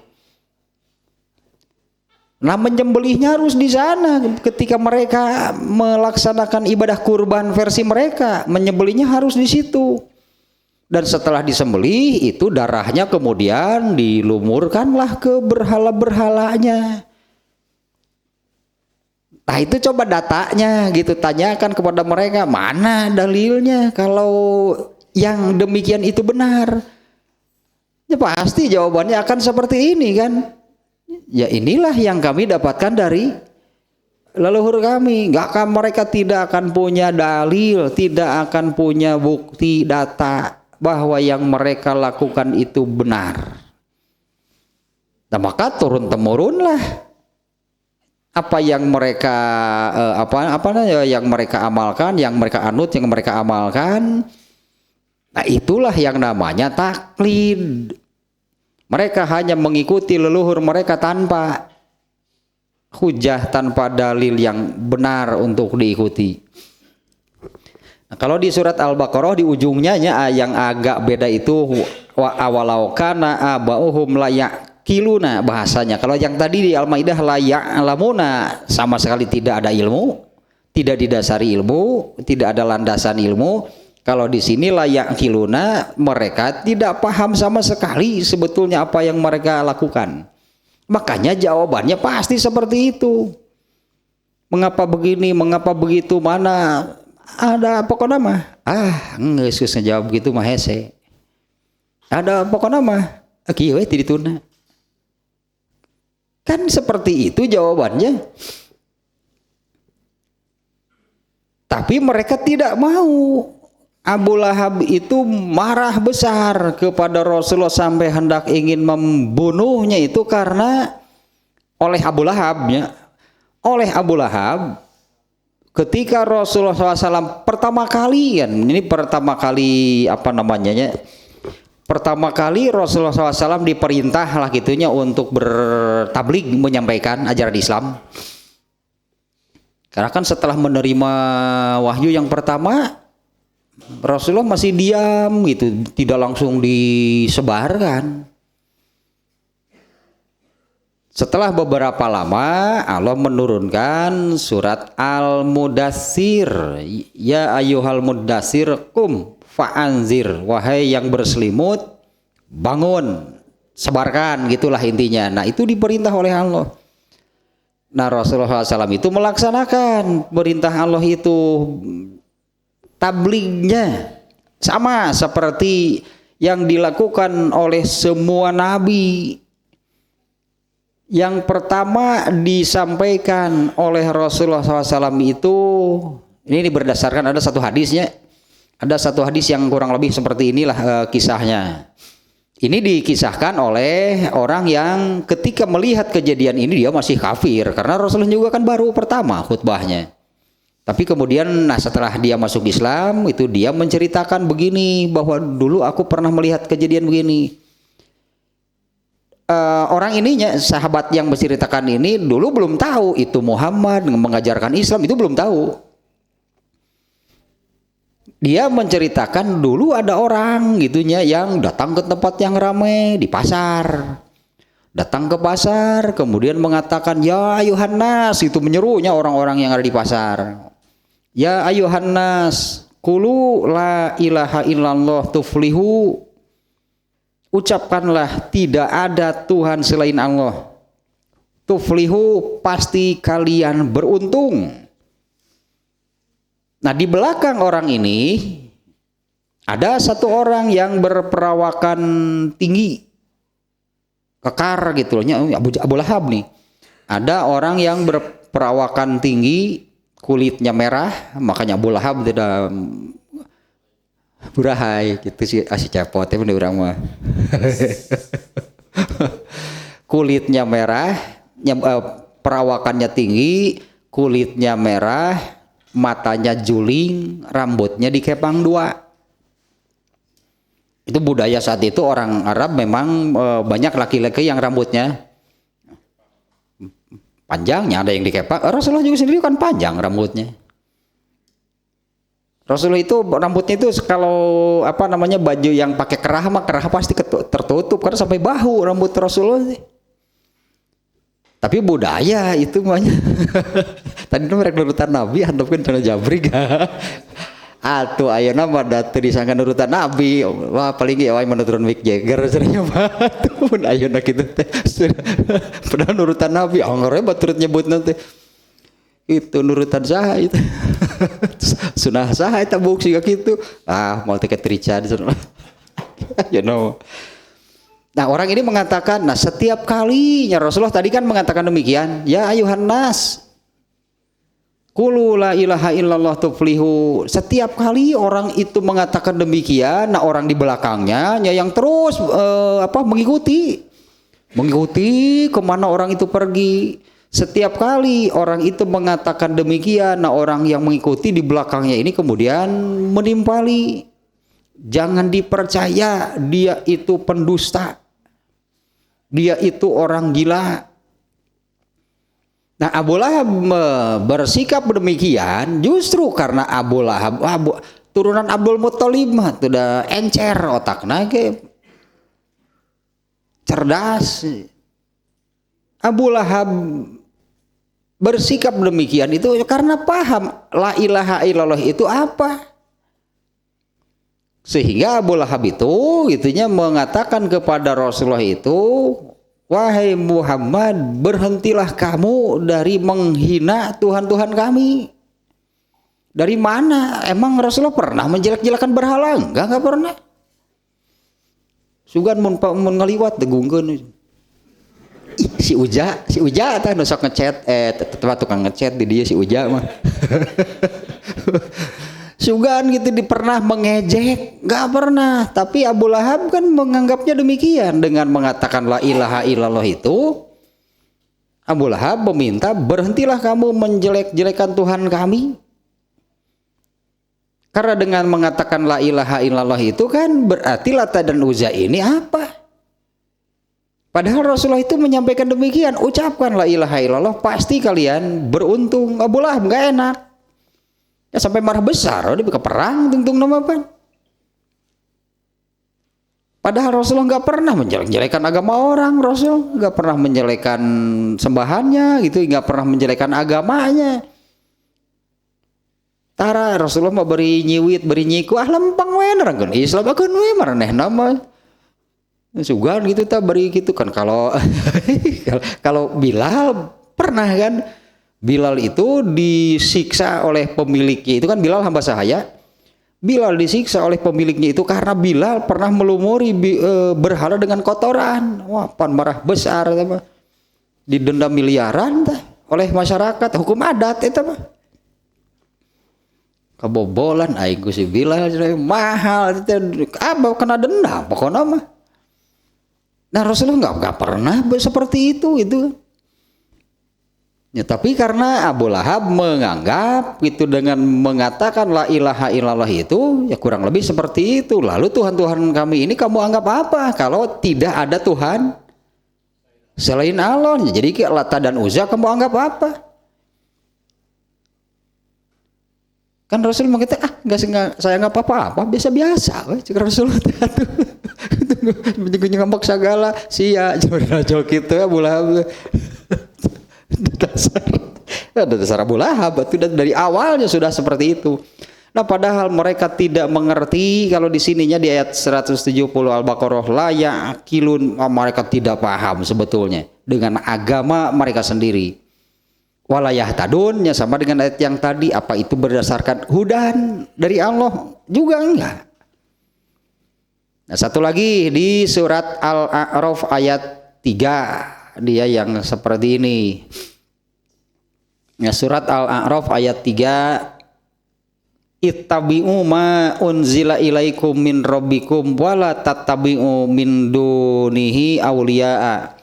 Nah, menyembelihnya harus di sana. Ketika mereka melaksanakan ibadah kurban versi mereka, menyembelihnya harus di situ. Dan setelah disembelih itu darahnya kemudian dilumurkanlah ke berhala-berhalanya. Nah, itu coba datanya gitu, tanyakan kepada mereka, mana dalilnya kalau yang demikian itu benar. Ya pasti jawabannya akan seperti ini kan. Ya inilah yang kami dapatkan dari leluhur kami. Mereka tidak akan punya dalil, tidak akan punya bukti data bahwa yang mereka lakukan itu benar. Nah, maka turun temurunlah apa yang mereka yang mereka amalkan, yang mereka anut, yang mereka amalkan. Nah, itulah yang namanya taklid. Mereka hanya mengikuti leluhur mereka tanpa hujah, tanpa dalil yang benar untuk diikuti. Nah, kalau di surat Al-Baqarah di ujungnya yang agak beda itu wa awalau kana abauhum la yaqiluna bahasanya. Kalau yang tadi di Al-Maidah la ya'lamuna, sama sekali tidak ada ilmu, tidak didasari ilmu, tidak ada landasan ilmu. Kalau di sini layak kiluna, mereka tidak paham sama sekali sebetulnya apa yang mereka lakukan. Makanya jawabannya pasti seperti itu. Mengapa begini, mengapa begitu, mana ada pokoknya mah. Nggak susah jawab begitu mah hese. Ada pokoknya mah. Kieu we dituna. Kan seperti itu jawabannya. Tapi mereka tidak mau. Abu Lahab itu marah besar kepada Rasulullah sampai hendak ingin membunuhnya itu karena oleh Abu Lahab ketika Rasulullah SAW pertama kali pertama kali Rasulullah SAW diperintah lah gitunya untuk bertabligh, menyampaikan ajaran Islam. Karena kan setelah menerima wahyu yang pertama, Rasulullah masih diam gitu, tidak langsung disebarkan. Setelah beberapa lama Allah menurunkan surat Al-Mudassir, ya ayyuhal mudassir qum fa'anzir, wahai yang berselimut bangun, sebarkan, gitulah intinya. Nah, itu diperintah oleh Allah. Nah, Rasulullah SAW itu melaksanakan perintah Allah itu. Tablignya sama seperti yang dilakukan oleh semua nabi. Yang pertama disampaikan oleh Rasulullah SAW itu, ini berdasarkan ada satu hadisnya, ada satu hadis yang kurang lebih seperti inilah kisahnya. Ini dikisahkan oleh orang yang ketika melihat kejadian ini dia masih kafir karena Rasulullah juga kan baru pertama khutbahnya. Tapi kemudian setelah dia masuk Islam itu dia menceritakan begini bahwa dulu aku pernah melihat kejadian begini. Orang ininya sahabat yang menceritakan ini dulu belum tahu itu Muhammad mengajarkan Islam, itu belum tahu. Dia menceritakan dulu ada orang gitunya yang datang ke tempat yang ramai di pasar. Datang ke pasar kemudian mengatakan ya ayuhan nas, itu menyerunya orang-orang yang ada di pasar. Ya ayuhan nas, qulu la ilaha illallah tuflihu. Ucapkanlah tidak ada Tuhan selain Allah. Tuflihu, pasti kalian beruntung. Nah, di belakang orang ini ada satu orang yang berperawakan tinggi, kekar gitu loh, Abu Lahab nih. Ada orang yang berperawakan tinggi, kulitnya merah, makanya Abu Lahab tidak burahai gitu sih, asih cepot ya bener orang mah. Kulitnya merah, perawakannya tinggi, kulitnya merah, matanya juling, rambutnya dikepang dua. Itu budaya saat itu orang Arab memang banyak laki-laki yang rambutnya panjangnya, ada yang dikepang. Rasulullah juga sendiri kan panjang rambutnya. Rasulullah itu rambutnya itu kalau baju yang pakai kerah mah kerah pasti tertutup karena sampai bahu rambut Rasulullah. Tapi budaya itu banyak. Tadi itu mereka nurutan Nabi, handapkan cara jabrig. Atuh ayeuna mah da teu disangka nurutan Nabi. Wah paling ge wae menuturun Mick Jagger cenah mah. Pun ayeuna kitu teh. Padahal nurutan Nabi, anggar baturut nyebutna teh. Itu nurutan saha itu. Sunah saha eta buk siga kitu. Ah, mau tiket Richard. You know. Nah, orang ini mengatakan, nah setiap kalinya Rasulullah tadi kan mengatakan demikian, ya ayuhan nas, qulu la ilaha illallah tuflihu. Setiap kali orang itu mengatakan demikian, nah orang di belakangnya yang terus mengikuti kemana orang itu pergi. Setiap kali orang itu mengatakan demikian, nah orang yang mengikuti di belakangnya ini kemudian menimpali. Jangan dipercaya, dia itu pendusta. Dia itu orang gila. Nah, Abu Lahab bersikap demikian justru karena Abu Lahab turunan Abdul Muttalib mah sudah encer otakna ge. Cerdas. Abu Lahab bersikap demikian itu karena paham la ilaha illallah itu apa. Sehingga Abu Lahab itu gitunya mengatakan kepada Rasulullah itu, wahai Muhammad, berhentilah kamu dari menghina Tuhan-Tuhan kami. Dari mana? Emang Rasulullah pernah menjelek-jelekan berhala? Enggak pernah. Sugan mun ngaliwat degungkeun. Si Uja tah nu sok ngechat tukang ngechat di dia si Uja mah. Sugan gitu pernah mengejek, nggak pernah. Tapi Abu Lahab kan menganggapnya demikian dengan mengatakan la ilaha illallah itu. Abu Lahab meminta berhentilah kamu menjelek-jelekan Tuhan kami. Karena dengan mengatakan la ilaha illallah itu kan berarti Lata dan Uzza ini apa? Padahal Rasulullah itu menyampaikan demikian, ucapkan la ilaha illallah pasti kalian beruntung. Abu Lahab nggak enak. Ya sampai marah besar, dia ke perang tuntung nama apa? Padahal Rasulullah nggak pernah menjelek-jelekan agama orang, Rasul nggak pernah menjelekan sembahannya, gitu, nggak pernah menjelekan agamanya. Tara Rasulullah mau beri nyiwit, beri nyiku, lempeng we nerangkeun Islam akeun we maraneh nama. Sugan gitu tak beri gitu kan kalau kalau Bilal pernah kan. Bilal itu disiksa oleh pemiliknya, itu kan Bilal hamba sahaya. Bilal disiksa oleh pemiliknya itu karena Bilal pernah melumuri berhala dengan kotoran. Wah, pan marah besar apa? Didenda miliaran oleh masyarakat, hukum adat itu mah. Kebobolan aing ku si Bilal mahal itu apa kena denda pokoknya mah. Nah Rasulullah nggak pernah seperti itu. Ya, tapi karena Abu Lahab menganggap itu dengan mengatakan la ilaha illallah itu ya kurang lebih seperti itu. Lalu Tuhan kami ini kamu anggap apa kalau tidak ada Tuhan selain Allah? Jadi Lata dan Uzza kamu anggap apa? Kan Rasul mengatakan nggak saya nggak apa-apa biasa-biasa. Rasul itu ngambek segala sia jauh gitu ya Abu Lahab. dasar Abu Lahab itu dari awalnya sudah seperti itu. Nah padahal mereka tidak mengerti kalau di sininya di ayat 170 Al-Baqarah la ya'qilun, mereka tidak paham sebetulnya dengan agama mereka sendiri. Walayah tadunnya sama dengan ayat yang tadi, apa itu berdasarkan hudan dari Allah juga enggak. Nah satu lagi di surat Al-A'raf ayat 3 dia yang seperti ini. Ya, surat Al-A'raf ayat 3, ittabi'u ma unzila ilaikum min rabbikum wala tattabi'u min dunihi awliya'a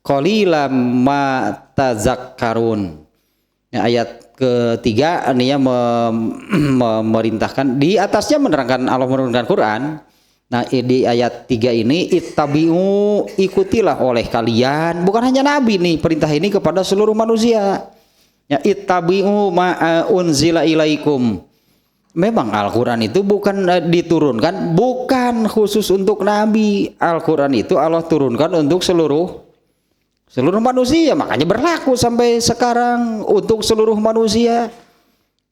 qalilan ma tazakkarun. Ya, ayat ketiga ini ya memerintahkan di atasnya menerangkan Allah menurunkan Quran. Nah di ayat 3 ini ittabi'u ikutilah oleh kalian, bukan hanya Nabi nih, perintah ini kepada seluruh manusia. Ya ittabi'u ma unzila ilaikum. Memang Al-Quran itu bukan diturunkan bukan khusus untuk Nabi. Al-Quran itu Allah turunkan untuk seluruh manusia, makanya berlaku sampai sekarang untuk seluruh manusia.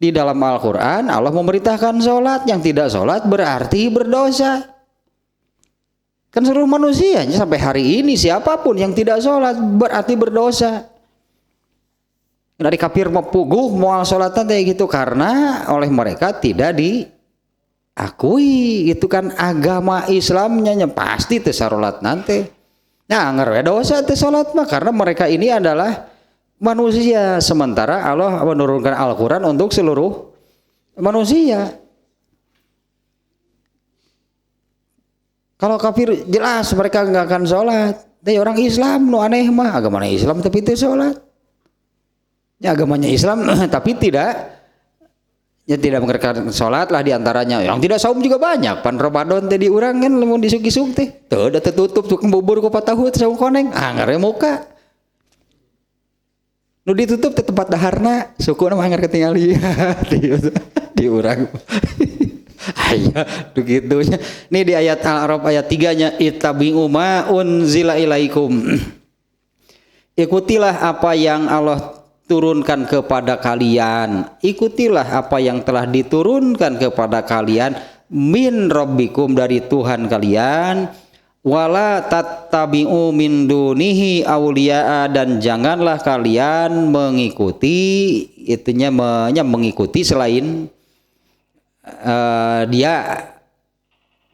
Di dalam Al-Quran Allah memerintahkan sholat, yang tidak sholat berarti berdosa. Kan seluruh manusianya sampai hari ini siapapun yang tidak sholat berarti berdosa. Dari kafir mepuguh mual sholatan kayak gitu karena oleh mereka tidak diakui. Itu kan agama Islamnya pasti tesarolat nanti. Nah ngerwe dosa tesarolat mah karena mereka ini adalah manusia, sementara Allah menurunkan Al-Quran untuk seluruh manusia. Kalau kafir jelas mereka nggak akan sholat. Tapi orang Islam nu aneh mah agamanya Islam tapi itu sholat. Ya agamanya Islam tapi tidak mengerjakan sholat lah diantaranya. Yang tidak saum juga banyak. Pan Ramadan tadi orang kan mau disuk-disuk teh. Tuh udah tertutup tukang bubur ku patahu saum koneng. Ngare muka. Nu ditutup di tempat daharna suku nama anggar ketinggali di urang. Aya begitunya. Ini di ayat Al-A'raf ayat 3-nya ittabi'u ma unzila ilaikum. Ikutilah apa yang Allah turunkan kepada kalian. Ikutilah apa yang telah diturunkan kepada kalian min rabbikum dari Tuhan kalian. Wala tattabi'u min dunihi awliya'a, dan janganlah kalian mengikuti mengikuti selain dia.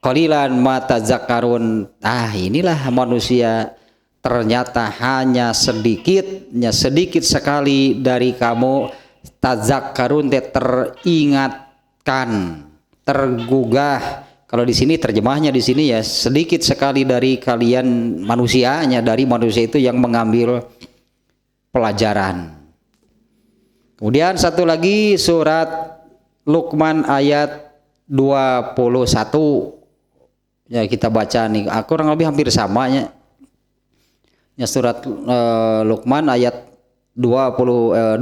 Qalilan ma tazakkarun. Inilah manusia ternyata hanya sedikit sekali dari kamu tazakkarun, teringatkan, tergugah. Kalau di sini terjemahnya di sini ya sedikit sekali dari kalian manusianya, dari manusia itu yang mengambil pelajaran. Kemudian satu lagi surat Luqman ayat 21. Ya kita baca nih, kurang lebih hampir samanya. Ya surat Luqman ayat 21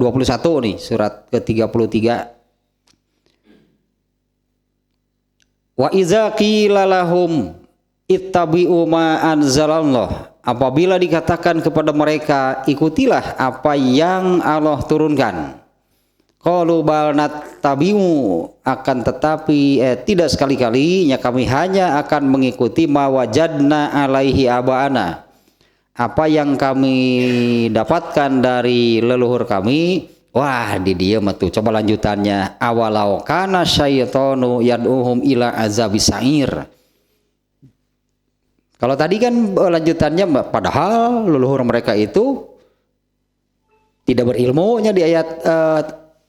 nih, surat ke-33. Wa iza qila lahum ittabi'u ma anzalallah, apabila dikatakan kepada mereka ikutilah apa yang Allah turunkan, qalu bal nattabi'u, akan tetapi tidak sekali-kalinya kami hanya akan mengikuti ma wajadna alaihi abana, apa yang kami dapatkan dari leluhur kami. Wah di dia tuh coba lanjutannya, awalau kana syaitanu yad'uhum ila azabis sa'ir. Kalau tadi kan lanjutannya padahal leluhur mereka itu tidak berilmunya di ayat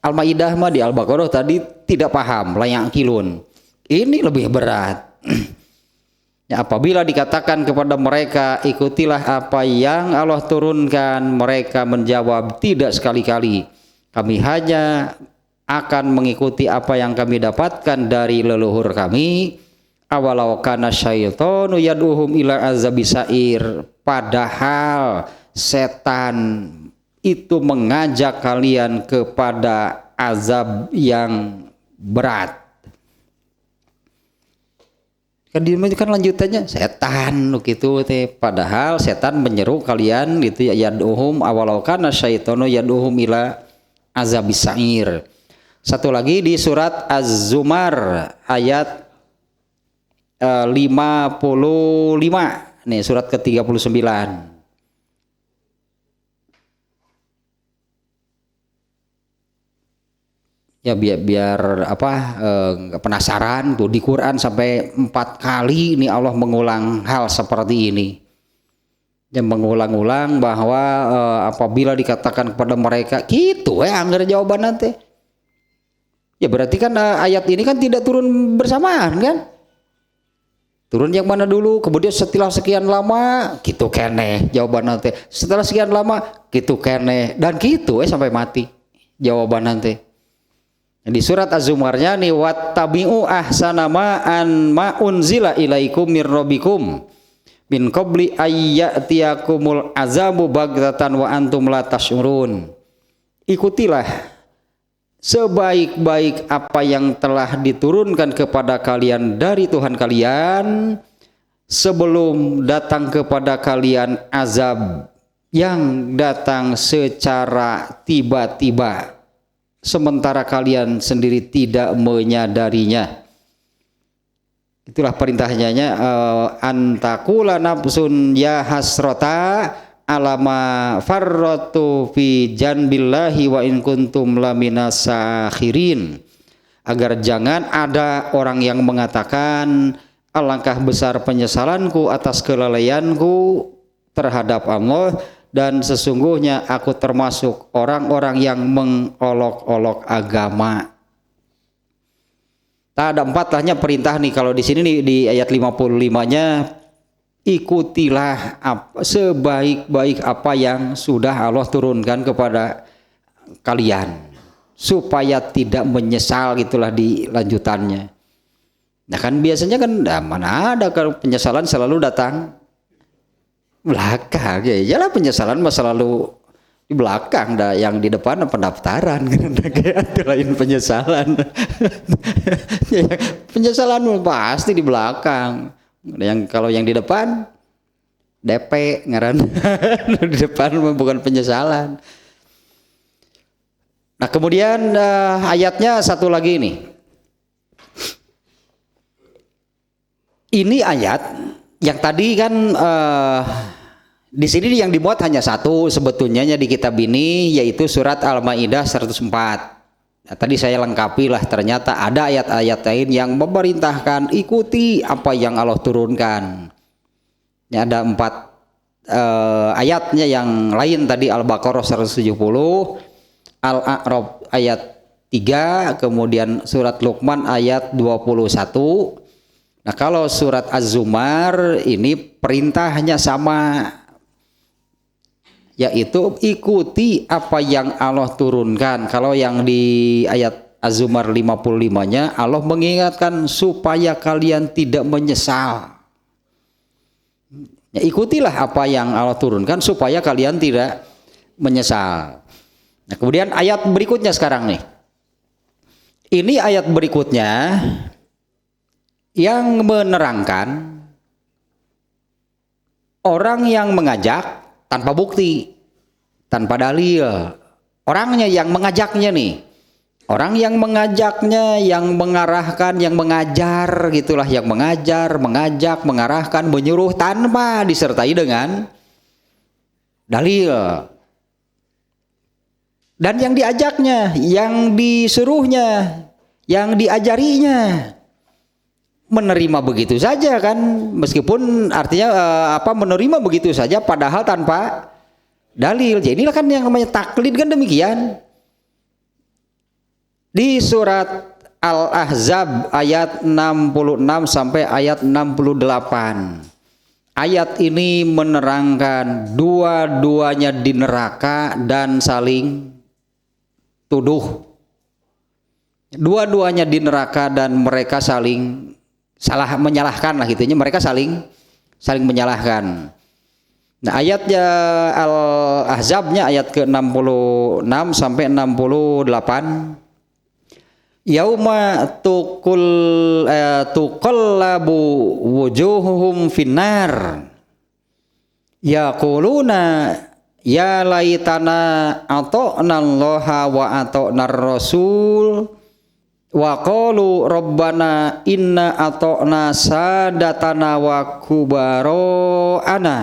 Al-Maidah mah, di Al-Baqarah tadi tidak paham, layak kilun. Ini lebih berat. Ya, apabila dikatakan kepada mereka ikutilah apa yang Allah turunkan, mereka menjawab tidak sekali-kali, kami hanya akan mengikuti apa yang kami dapatkan dari leluhur kami. Awalau kana syaitanu yad'uhum ila azabis sa'ir, padahal setan itu mengajak kalian kepada azab yang berat. Kan lanjutannya setan gitu teh, padahal setan menyeru kalian gitu ya, yad'uhum awalau kana syaitanu yad'uhum ila azabis sa'ir. Satu lagi di surat Az-Zumar ayat 55 nih, surat ke-39. Ya biar penasaran tuh, di Quran sampai 4 kali ini Allah mengulang hal seperti ini. Yang mengulang-ulang bahwa apabila dikatakan kepada mereka gitu anggar jawaban nanti. Ya berarti kan ayat ini kan tidak turun bersamaan kan? Turun yang mana dulu, kemudian setelah sekian lama gitu keneh jawaban nanti. Setelah sekian lama gitu keneh, dan gitu sampai mati jawaban nanti. Di surat Az-Zumarnya nih, wattabi'u ahsana ma unzila ilaikum mir rabbikum min qabli ayyatiyakumul azabu baghtatan wa antum la tash'urun. Ikutilah sebaik-baik apa yang telah diturunkan kepada kalian dari Tuhan kalian sebelum datang kepada kalian azab yang datang secara tiba-tiba, sementara kalian sendiri tidak menyadarinya. Itulah perintahnya, antakula nafsun ya hasrota alama farratu fi janbillahi wa in kuntum laminas sakhirin, agar jangan ada orang yang mengatakan alangkah besar penyesalanku atas kelalaianku terhadap Allah, dan sesungguhnya aku termasuk orang-orang yang mengolok-olok agama. Tak ada 4 lahnya perintah nih kalau di sini nih, di ayat 55-nya ikutilah sebaik-baik apa yang sudah Allah turunkan kepada kalian supaya tidak menyesal, gitulah di lanjutannya. Nah kan biasanya kan mana ada kalau penyesalan selalu datang belakang, ya iyalah penyesalan mah selalu di belakang, dah yang di depan pendaftaran kan itu lain penyesalan. Penyesalan pasti di belakang. Yang kalau yang di depan DP ngaran. Di depan bukan penyesalan. Nah kemudian ayatnya satu lagi nih. Ini ayat yang tadi kan di sini yang dimuat hanya satu sebetulnya di kitab ini, yaitu surat Al-Maidah 104. Nah, tadi saya lengkapi lah, ternyata ada ayat-ayat lain yang memerintahkan ikuti apa yang Allah turunkan. Ya, ada 4 ayatnya yang lain tadi, Al-Baqarah 170, Al-A'raf ayat 3, kemudian surat Luqman ayat 21. Nah kalau surat Az-Zumar ini perintahnya sama, yaitu ikuti apa yang Allah turunkan. Kalau yang di ayat Az-Zumar 55-nya Allah mengingatkan supaya kalian tidak menyesal. Ya, ikutilah apa yang Allah turunkan supaya kalian tidak menyesal. Nah, kemudian ayat berikutnya sekarang nih. Ini ayat berikutnya yang menerangkan orang yang mengajak tanpa bukti, tanpa dalil. Orangnya yang mengajaknya nih. Orang yang mengajaknya, yang mengarahkan, yang mengajar gitulah, yang mengajar, mengajak, mengarahkan, menyuruh tanpa disertai dengan dalil. Dan yang diajaknya, yang disuruhnya, yang diajarinya menerima begitu saja kan, meskipun artinya menerima begitu saja padahal tanpa dalil. Jadi inilah kan yang namanya taklid kan demikian. Di surat Al-Ahzab ayat 66 sampai ayat 68. Ayat ini menerangkan dua-duanya di neraka dan saling tuduh. Dua-duanya di neraka dan mereka saling menyalahkan lah gitunya, mereka saling menyalahkan. Nah, ayatnya Al-Ahzabnya ayat ke-66 sampai 68. Yauma tuqallabu wujuhuhum finnar yaquluna ya laitana ata'na Allaha wa ata'na rasul wa qalu rabbana inna ata'na sadatana wa kubara'ana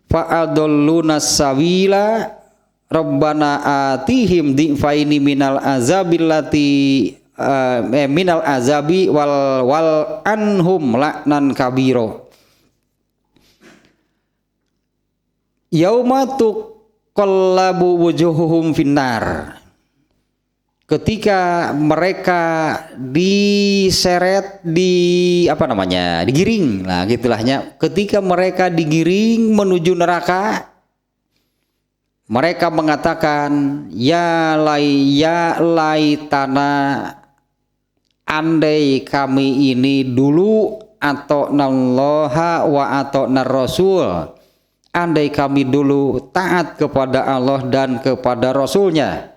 fa'adalluna sabila Rabbana atihim difaini minal azabillati minal azabi wal anhum la'nan kabiro. Yauma tuqallabu wujuhuhum finnar. Ketika mereka diseret digiring. Nah, gitulahnya. Ketika mereka digiring menuju neraka, mereka mengatakan ya laitana, andai kami ini dulu atau nallaha wa atau rasul, andai kami dulu taat kepada Allah dan kepada Rasulnya.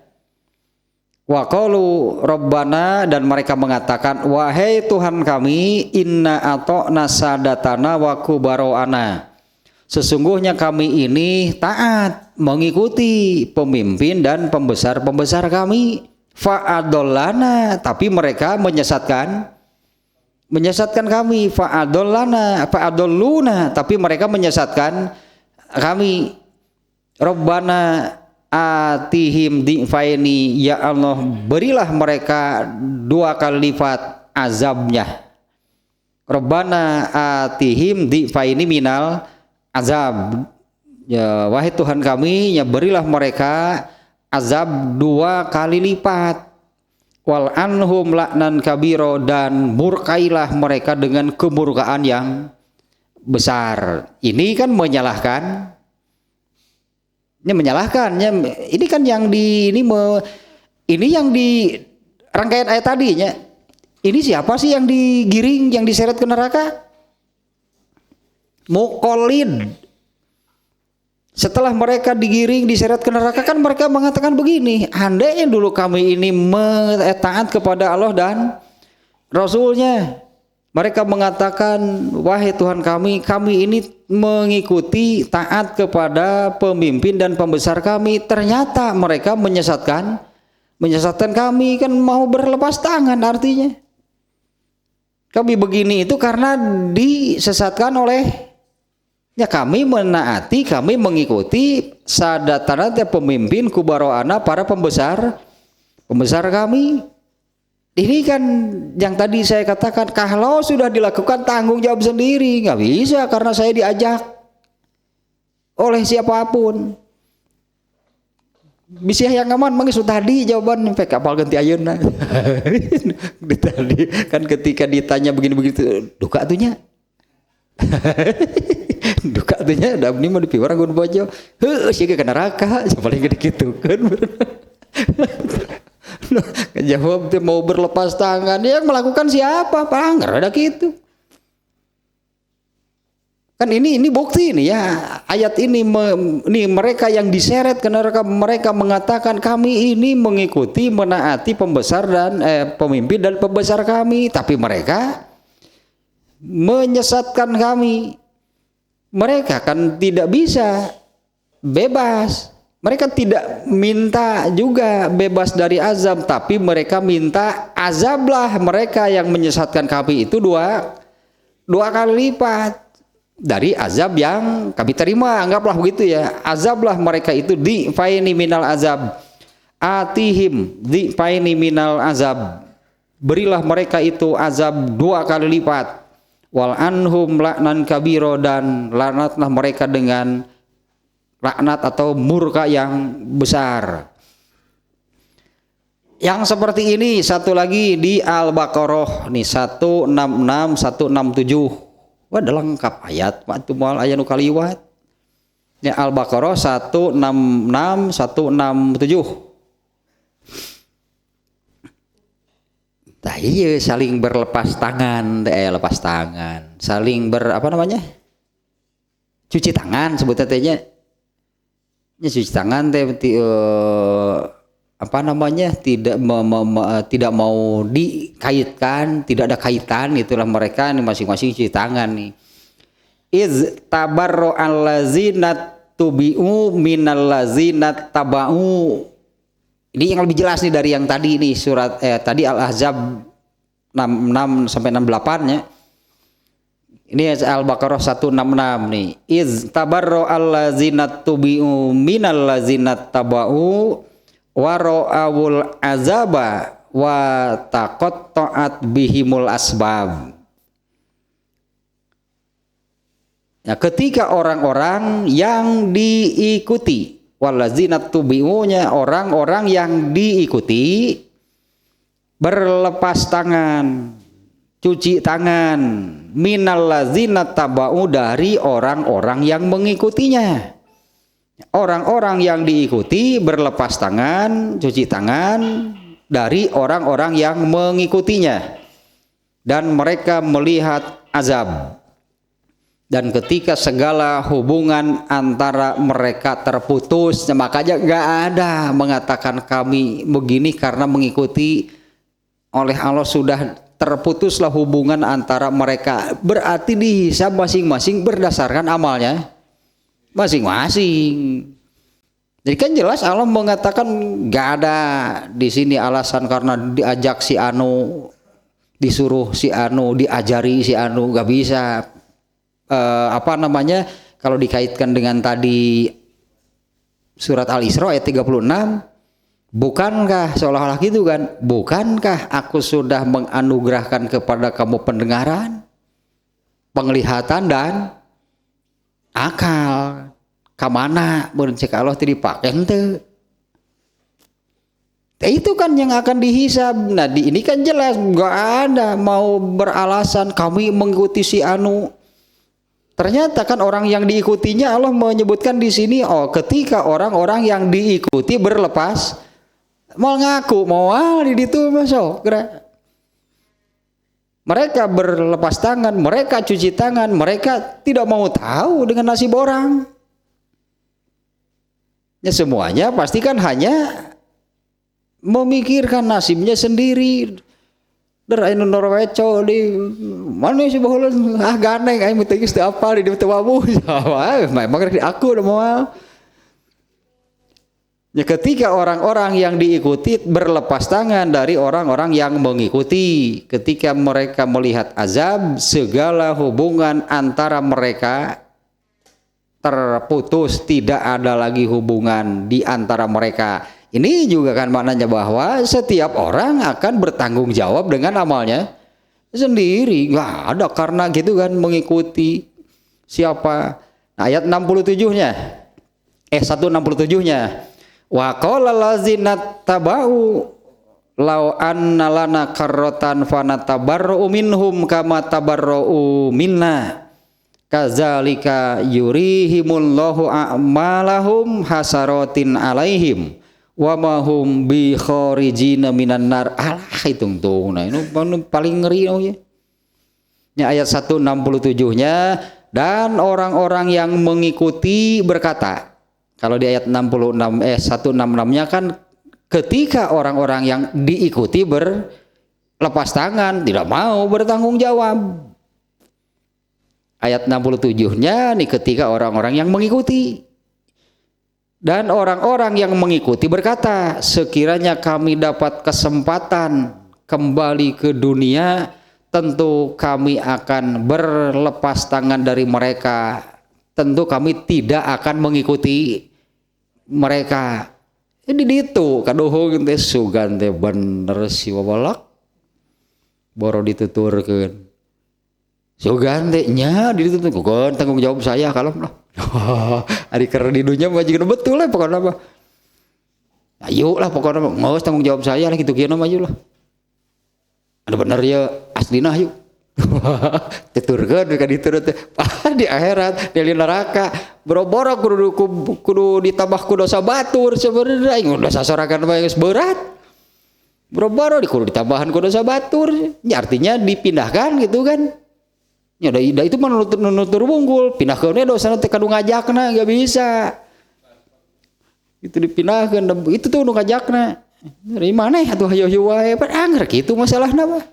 Wa qalu rabbana, dan mereka mengatakan wahai Tuhan kami, inna ata'na sadatana wa kubaroana, sesungguhnya kami ini taat mengikuti pemimpin dan pembesar-pembesar kami. Fa'adollana, tapi mereka menyesatkan kami. Fa'adolluna, tapi mereka menyesatkan kami. Rabbana atihim difaini, ya Allah berilah mereka 2 kali lipat azabnya. Rabbana atihim difaini minal azab, ya wahai Tuhan kami, ya berilah mereka azab 2 kali lipat. Wal anhum la'nan kabiro, dan murkailah mereka dengan kemurkaan yang besar. Ini kan menyalahkan. Ini kan yang di rangkaian ayat tadinya. Ini siapa sih yang digiring, yang diseret ke neraka? Muqallid. Setelah mereka digiring, diseret ke neraka, kan mereka mengatakan begini, andai dulu kami ini taat kepada Allah dan Rasulnya. Mereka mengatakan wahai Tuhan kami, kami ini mengikuti taat kepada pemimpin dan pembesar kami. Ternyata mereka menyesatkan kami, kan mau berlepas tangan artinya. Kami begini itu karena disesatkan oleh, ya kami menaati, kami mengikuti sadatana, pemimpin, kubaroana, para pembesar kami. Ini kan yang tadi saya katakan, kalau sudah dilakukan tanggung jawab sendiri, nggak bisa karena saya diajak oleh siapapun. Bisa yang aman mangis tadi jawaban sampai kapal ganti ayeuna. Tadi kan ketika ditanya begini-begitu, duka atunya. Duka atunya da abdi mah dipiwara gun bojo. Heuh siga ka neraka, paling gede kitu kan. Jawab dia mau berlepas tangan, dia yang melakukan siapa? Pangger ada gitu. Kan ini bukti ini ya, ayat ini mereka yang diseret ke neraka, mereka mengatakan kami ini mengikuti, menaati pembesar dan pemimpin dan pembesar kami, tapi mereka menyesatkan kami. Mereka kan tidak bisa bebas. Mereka tidak minta juga bebas dari azab, tapi mereka minta azablah mereka yang menyesatkan kami itu dua kali lipat dari azab yang kami terima. Anggaplah begitu ya, azablah mereka itu di faini minal azab, atihim di faini minal azab, berilah mereka itu azab 2 kali lipat. Wal anhum la'nan kabiro, dan laknatlah mereka dengan laknat atau murka yang besar. Yang seperti ini satu lagi di Al-Baqarah nih 166 167. Wah, udah lengkap ayat waktu moal aya nu kaliwat. Ya Al-Baqarah 166 167. Tah iya saling berlepas tangan, lepas tangan. Saling apa namanya? Cuci tangan sebutnya tehnya. Ya cuci tangan teh apa namanya tidak tidak mau dikaitkan, tidak ada kaitan, itulah mereka nih masing-masing cuci tangan nih. Iz tabarro allazina tubi'u minal lazina taba'u. Ini yang lebih jelas nih dari yang tadi nih surat tadi Al-Ahzab 66 sampai 68 ya. Ini Al-Baqarah 166 nih. Iz tabarro allazina tubi'u minal lazina taba'u waro'awul azaba wa taqatta'at bihimul asbab. Ya, ketika orang-orang yang diikuti, wallazina tubi'unya orang-orang yang diikuti berlepas tangan, cuci tangan, minal lazina taba'u dari orang-orang yang mengikutinya. Orang-orang yang diikuti berlepas tangan, cuci tangan dari orang-orang yang mengikutinya, dan mereka melihat azab. Dan ketika segala hubungan antara mereka terputus, makanya nggak ada mengatakan kami begini karena mengikuti oleh Allah, sudah terputuslah hubungan antara mereka. Berarti dihisab masing-masing berdasarkan amalnya masing-masing. Jadi kan jelas Allah mengatakan nggak ada di sini alasan karena diajak si anu, disuruh si anu, diajari si anu, nggak bisa. Apa namanya, kalau dikaitkan dengan tadi surat Al-Isra ayat 36, bukankah seolah-olah gitu kan, bukankah aku sudah menganugerahkan kepada kamu pendengaran, penglihatan dan akal, kamana berencek Allah tidak dipakai ente. Itu kan yang akan dihisab. Nah ini kan jelas nggak ada mau beralasan kami mengikuti si anu. Ternyata kan orang yang diikutinya Allah menyebutkan di sini, oh ketika orang-orang yang diikuti berlepas, mau ngaku mau di itu masuk. Mereka berlepas tangan, mereka cuci tangan, mereka tidak mau tahu dengan nasib orang. Ya semuanya pasti kan hanya memikirkan nasibnya sendiri. Derainu norweco di mana sih bahwa ganeng aing meuteung geus teu apal di teu wabuh. Memang aku udah mau. Ya ketika orang-orang yang diikuti berlepas tangan dari orang-orang yang mengikuti, ketika mereka melihat azab, segala hubungan antara mereka terputus, tidak ada lagi hubungan di antara mereka. Ini juga kan maknanya bahwa setiap orang akan bertanggung jawab dengan amalnya sendiri. Nggak ada karena gitu kan mengikuti siapa. Nah, ayat 67-nya 167-nya. Wa qala allazina tabau law anna lana karratan fanatabarru minhum kama tabarru minna kadzalika yurihimullahu a'malahum hasaratin alaihim wa ma hum bi kharijina minan nar. Alah hitung tuh. Nah ini paling ngeri ya. Ya ayat 167-nya, dan orang-orang yang mengikuti berkata. Kalau di ayat 166-nya kan ketika orang-orang yang diikuti berlepas tangan, tidak mau bertanggung jawab. Ayat 67-nya nih ketika orang-orang yang mengikuti. Dan orang-orang yang mengikuti berkata, sekiranya kami dapat kesempatan kembali ke dunia, tentu kami akan berlepas tangan dari mereka. Tentu kami tidak akan mengikuti mereka. Jadi itu kadohong teh sugan teh bener si wabalak boro dituturkeun. Sugan teh nya dituturkeun tanggung jawab saya kalem lah. Ari keur di dunia mah jeung betul lah pokona mah. Ayo lah pokoknya nggak tanggung jawab saya lah gitu kieu mah ayo lah. Ada bener ya aslina yuk. Tuturkeun ka ditu teh. Di akhirat di neraka boro-boro kudu ditambah ku dosa batur sebenarnya aing dosa sorangan mah geus berat. Boro-boro kudu ditambahan ku dosa batur. Ya, artinya dipindahkan gitu kan. Ya da itu mah nutur wunggul, pindahkeun dosana teh kadu ngajakna enggak bisa. Itu dipindahkan itu tuh nu ngajakna. Dari mana ya atuh hayu wae anger kitu masalahna mah.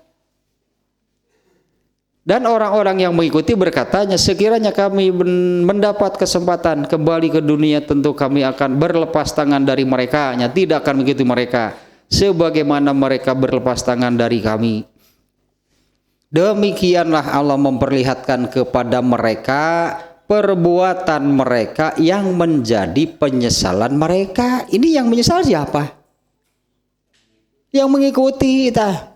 Dan orang-orang yang mengikuti berkatanya, sekiranya kami mendapat kesempatan kembali ke dunia, tentu kami akan berlepas tangan dari mereka, tidak akan begitu mereka, sebagaimana mereka berlepas tangan dari kami. Demikianlah Allah memperlihatkan kepada mereka perbuatan mereka yang menjadi penyesalan mereka. Ini yang menyesal siapa? Yang mengikuti kita.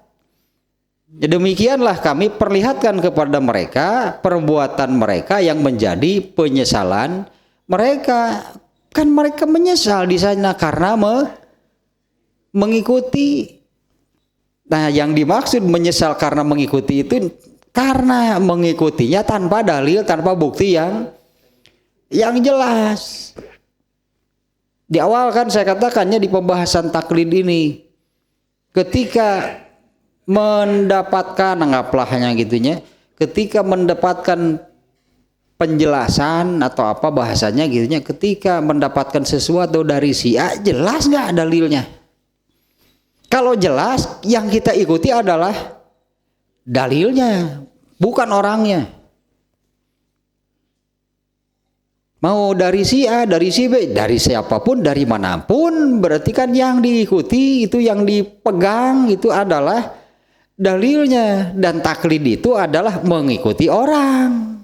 Demikianlah kami perlihatkan kepada mereka perbuatan mereka yang menjadi penyesalan mereka. Kan mereka menyesal di sana karena mengikuti. Nah, yang dimaksud menyesal karena mengikuti itu karena mengikutinya tanpa dalil, tanpa bukti yang jelas. Di awal kan saya katakannya di pembahasan taklid ini, ketika mendapatkan anggaplah gitunya, ketika mendapatkan penjelasan atau apa bahasanya gitunya, ketika mendapatkan sesuatu dari si A, jelas nggak dalilnya? Kalau jelas, yang kita ikuti adalah dalilnya, bukan orangnya. Mau dari si A, dari si B, dari siapapun, dari manapun, berarti kan yang diikuti itu, yang dipegang itu adalah dalilnya. Dan taklid itu adalah mengikuti orang.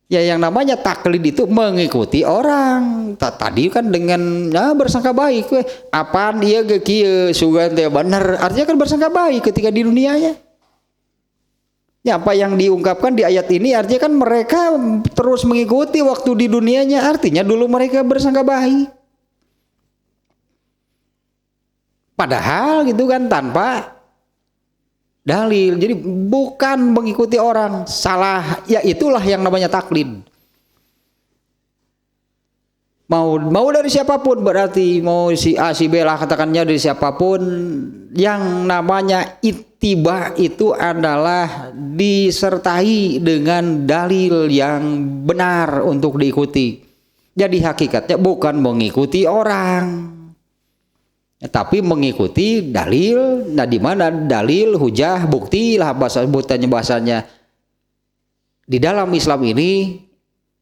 Ya, yang namanya taklid itu mengikuti orang. Tadi kan dengan bersangka baik, apaan dia ge kieu sugan teh bener, artinya kan bersangka baik ketika di dunianya. Ya, apa yang diungkapkan di ayat ini artinya kan mereka terus mengikuti waktu di dunianya, artinya dulu mereka bersangka baik. Padahal gitu kan tanpa dalil. Jadi bukan mengikuti orang, salah. Ya itulah yang namanya taklid. Mau dari siapapun, berarti mau si A si B lah katakannya, dari siapapun, yang namanya ittiba itu adalah disertai dengan dalil yang benar untuk diikuti. Jadi hakikatnya bukan mengikuti orang, tapi mengikuti dalil. Nah, di mana dalil, hujah, bukti lah bahasanya di dalam Islam ini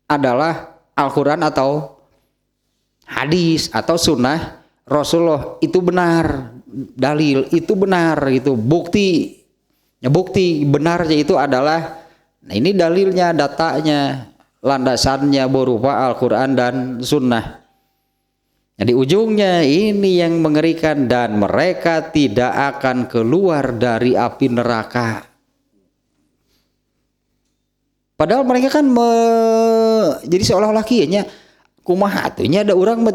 adalah Al-Quran atau hadis atau sunnah Rasulullah itu benar, dalil itu benar, itu bukti. Ya, bukti benarnya itu adalah, nah ini dalilnya, datanya, landasannya berupa Al-Quran dan sunnah. Jadi ujungnya ini yang mengerikan, dan mereka tidak akan keluar dari api neraka. Padahal mereka kan jadi seolah-olah kayaknya kumaha atunya ada orang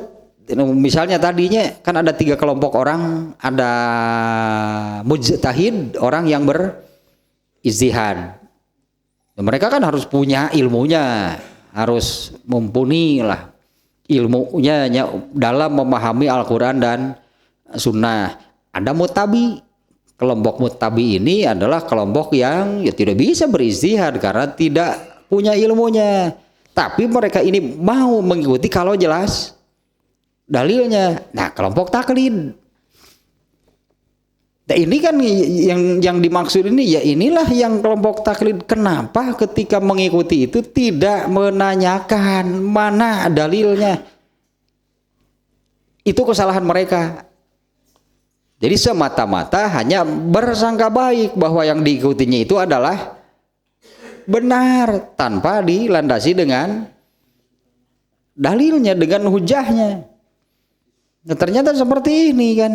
misalnya tadinya kan ada 3 kelompok orang, ada mujtahid, orang yang berijtihad. Mereka kan harus punya ilmunya, harus mumpuni lah ilmunya dalam memahami Al-Quran dan sunnah. Ada mutabi. Kelompok mutabi ini adalah kelompok yang ya tidak bisa berijtihad karena tidak punya ilmunya. Tapi mereka ini mau mengikuti kalau jelas dalilnya. Nah, kelompok taklid. Nah, ini kan yang dimaksud ini, ya inilah yang kelompok taklid. Kenapa ketika mengikuti itu tidak menanyakan mana dalilnya? Itu kesalahan mereka. Jadi semata-mata hanya bersangka baik bahwa yang diikutinya itu adalah benar tanpa dilandasi dengan dalilnya, dengan hujahnya. Nah, ternyata seperti ini kan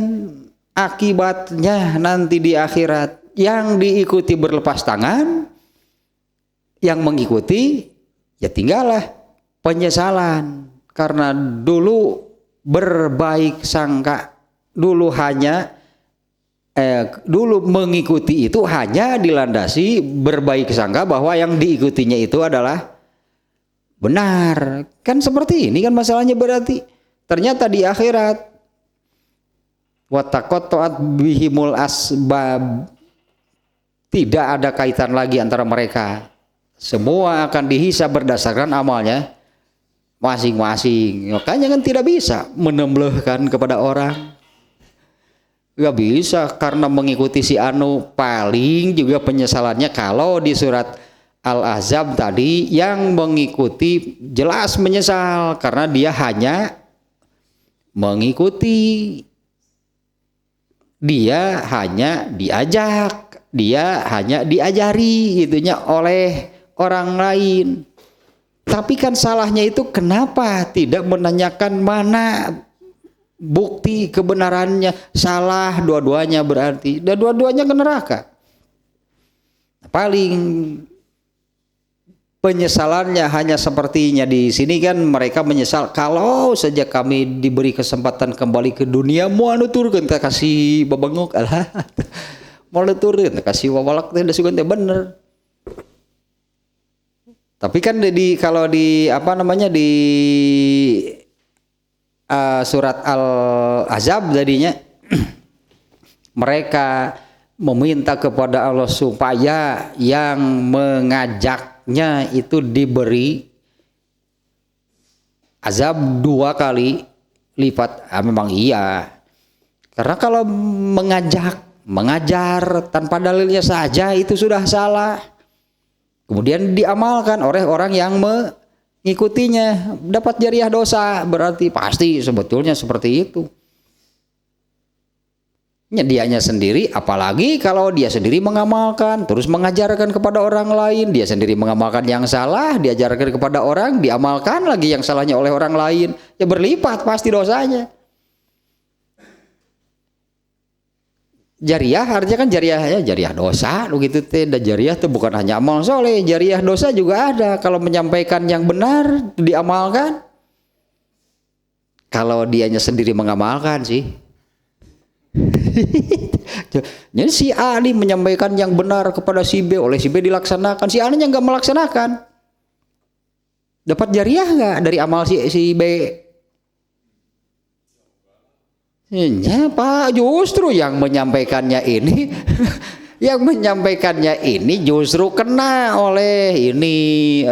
akibatnya nanti di akhirat. Yang diikuti berlepas tangan, yang mengikuti ya tinggallah penyesalan karena dulu berbaik sangka dulu dulu mengikuti itu hanya dilandasi berbaik sangka bahwa yang diikutinya itu adalah benar. Kan seperti ini kan masalahnya, berarti ternyata di akhirat wataqatta'at bihimul asbab, tidak ada kaitan lagi antara mereka. Semua akan dihisab berdasarkan amalnya masing-masing. Makanya kan tidak bisa menembelahkan kepada orang. Gak bisa karena mengikuti si anu. Paling juga penyesalannya kalau di surat Al-Ahzab tadi yang mengikuti jelas menyesal karena dia hanya mengikuti. Dia hanya diajak, dia hanya diajari gitunya oleh orang lain. Tapi kan salahnya itu kenapa tidak menanyakan mana bukti kebenarannya? Salah dua-duanya berarti. Dan dua-duanya ke neraka. Paling penyesalannya hanya sepertinya di sini kan mereka menyesal kalau saja kami diberi kesempatan kembali ke dunia mau nuturkeun kasih babengok alah. Mau nuturkeun kasih wawalak teh da sugan teh bener. Tapi kan kalau di apa namanya di surat Al-Ahzab tadinya mereka meminta kepada Allah supaya yang mengajaknya itu diberi azab 2 kali lipat. Memang iya. Karena kalau mengajar tanpa dalilnya saja itu sudah salah. Kemudian diamalkan oleh orang yang mengikutinya dapat jariah dosa, berarti pasti sebetulnya seperti itu. Dianya sendiri, apalagi kalau dia sendiri mengamalkan terus mengajarkan kepada orang lain, dia sendiri mengamalkan yang salah, diajarkan kepada orang, diamalkan lagi yang salahnya oleh orang lain, ya berlipat pasti dosanya. Jariah artinya kan jariah dosa begitu teh. Dan jariah itu bukan hanya amal soleh, jariah dosa juga ada. Kalau menyampaikan yang benar diamalkan, kalau dianya sendiri mengamalkan sih. Jadi si A ini menyampaikan yang benar kepada si B, oleh si B dilaksanakan, si A nya nggak melaksanakan, dapat jariah nggak dari amal si B? Ya Pak, justru yang menyampaikannya ini yang menyampaikannya ini justru kena oleh ini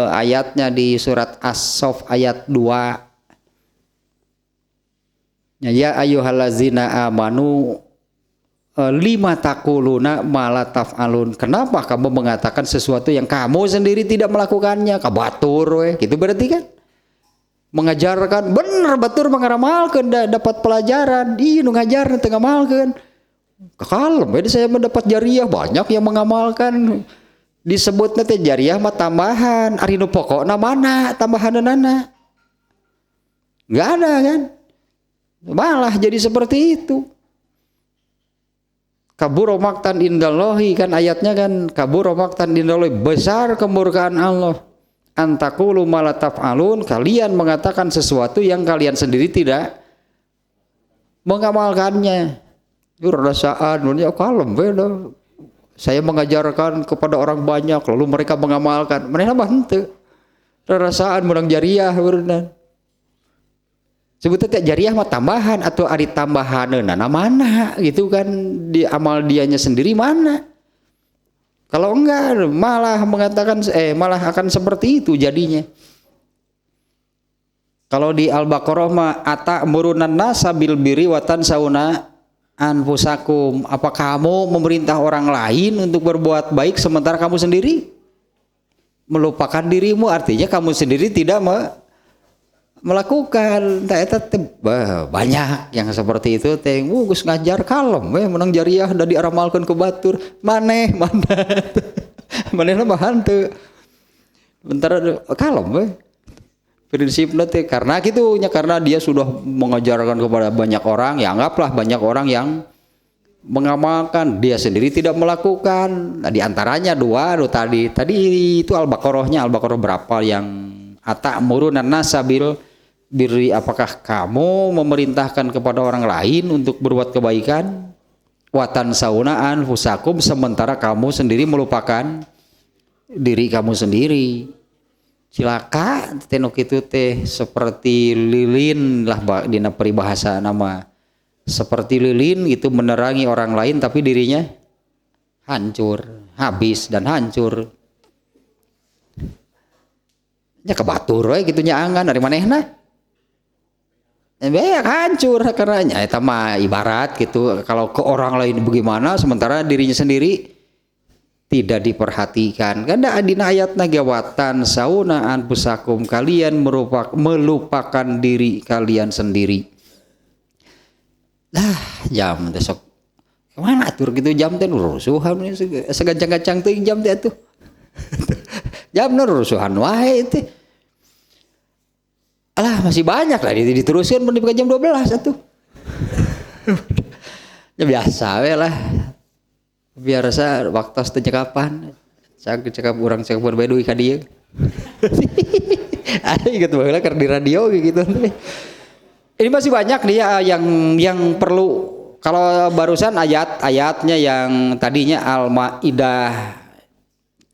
ayatnya di surat As-Saff ayat 2. Ya ayyuhallazina amanu lima taquluna ma la taf'alun. Kenapa kamu mengatakan sesuatu yang kamu sendiri tidak melakukannya? Kabatur we. Gitu berarti kan? Mengajarkan bener batur mengaramalkeun dapat pelajaran. Ieu nu ngajarna teu ngamalkeun. Kalem jadi saya mendapat jariah, banyak yang mengamalkan. Disebutna teh jariah mah tambahan, ari nu pokokna mana tambahanana? Enggak ada kan? Malah jadi seperti itu. Kabur maktan indallahi kan ayatnya kan, kabur maktan indallahi, besar kemurkaan Allah. Antakulu malataf alun, kalian mengatakan sesuatu yang kalian sendiri tidak mengamalkannya. Rasaan dunia kalem beda. Saya mengajarkan kepada orang banyak lalu mereka mengamalkan. Mereka bantu. Rasaan menang jariah berenang. Sebetulnya jariah mah tambahan atau ari tambahan mana gitu kan, di amal dianya sendiri mana? Kalau enggak malah mengatakan malah akan seperti itu jadinya. Kalau di Al-Baqarah mah atamuruna nasa bil birri wa tansawna anfusakum. Apa kamu memerintah orang lain untuk berbuat baik sementara kamu sendiri melupakan dirimu? Artinya kamu sendiri tidak melakukan. Banyak yang seperti itu teh geus ngajar kalem we menang jariah da diaramalkeun ke batur maneh mah hanteu bentar kalem we prinsipna teh karena gitunya, karena dia sudah mengajarkan kepada banyak orang, ya anggaplah banyak orang yang mengamalkan, dia sendiri tidak melakukan. Nah, di antaranya dua tadi itu Al-Baqarah berapa yang atamuruna nasa bil birri, apakah kamu memerintahkan kepada orang lain untuk berbuat kebaikan? Watan saunaan fusakum, sementara kamu sendiri melupakan diri kamu sendiri. Cilaka tenuk itu teh seperti lilin lah dina peribahasa nama. Seperti lilin itu menerangi orang lain tapi dirinya hancur, habis dan hancur. Ya kebatur we kitu nya angan dari manehna. Banyak hancur karena eta mah ibarat gitu, kalau ke orang lain bagaimana sementara dirinya sendiri tidak diperhatikan. Karena dina ayatna gawatan saunaan pusakum, kalian melupakan diri kalian sendiri. Lah jam teh sok kemana atur gitu, jam teh rusuhan segancang-gancang teh jam teh atuh. Jam rusuhan wae teh. Alah masih banyak lah diteruskan sampai jam 12 atuh. Ya biasa we lah. Biasa waktu teh kapan. Cakap urang cakap berbeda ka dieu. Ai gitu baheula keur di radio gitu. Ini masih banyak nih ya yang perlu, kalau barusan ayatnya yang tadinya Al-Maidah,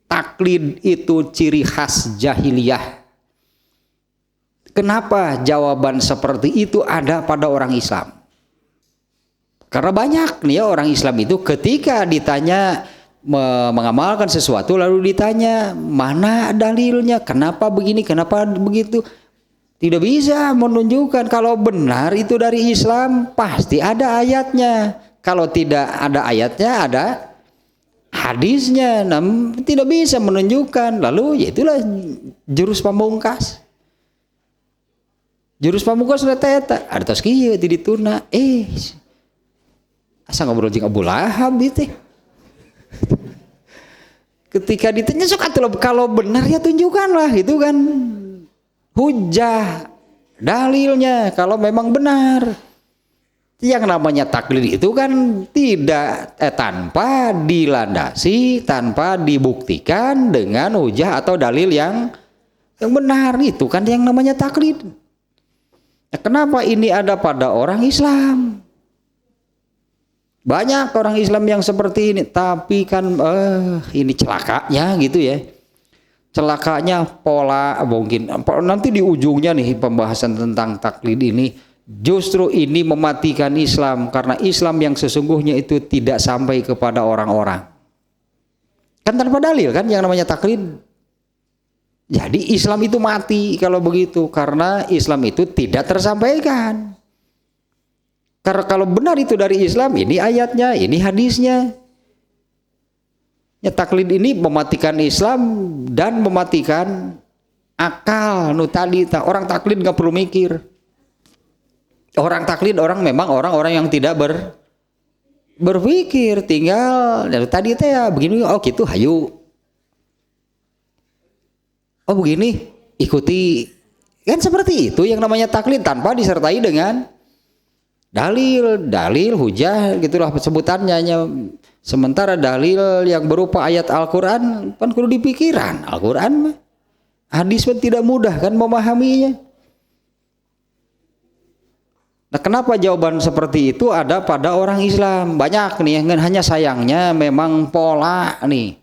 taklid itu ciri khas jahiliyah. Kenapa jawaban seperti itu ada pada orang Islam? Karena banyak nih ya orang Islam itu ketika ditanya mengamalkan sesuatu lalu ditanya mana dalilnya, kenapa begini, kenapa begitu, tidak bisa menunjukkan. Kalau benar itu dari Islam pasti ada ayatnya, kalau tidak ada ayatnya ada hadisnya, tidak bisa menunjukkan. Lalu yaitulah jurus pamungkas. Jurus pamungkas eta ada tos kieu ti dituna asa ngobrol jeung Abu Lahab teh. Ketika ditanya sok atuh kalau benar ya tunjukkanlah itu kan hujah dalilnya kalau memang benar. Yang namanya taklid itu kan tidak tanpa dilandasi, tanpa dibuktikan dengan hujah atau dalil yang benar, itu kan yang namanya taklid. Kenapa ini ada pada orang Islam? Banyak orang Islam yang seperti ini, tapi kan ini celakanya gitu ya. Celakanya pola mungkin nanti di ujungnya nih pembahasan tentang taklid ini justru ini mematikan Islam, karena Islam yang sesungguhnya itu tidak sampai kepada orang-orang. Kan tanpa dalil kan yang namanya taklid. Jadi Islam itu mati kalau begitu, karena Islam itu tidak tersampaikan. Karena kalau benar itu dari Islam, ini ayatnya, ini hadisnya. Ya, taklid ini mematikan Islam dan mematikan akal. Nu tadi orang taklid nggak perlu mikir. Orang taklid memang orang-orang yang tidak berpikir, tinggal dari tadi teh ya begini, oh gitu hayu. Oh begini, ikuti. Kan seperti itu yang namanya taklid tanpa disertai dengan dalil, hujah, gitulah sebutannya. Sementara dalil yang berupa ayat Al-Quran kan kudu dipikiran. Al-Quran mah, hadis pun tidak mudah kan memahaminya. Nah kenapa jawaban seperti itu ada pada orang Islam? Banyak nih, hanya sayangnya memang pola nih.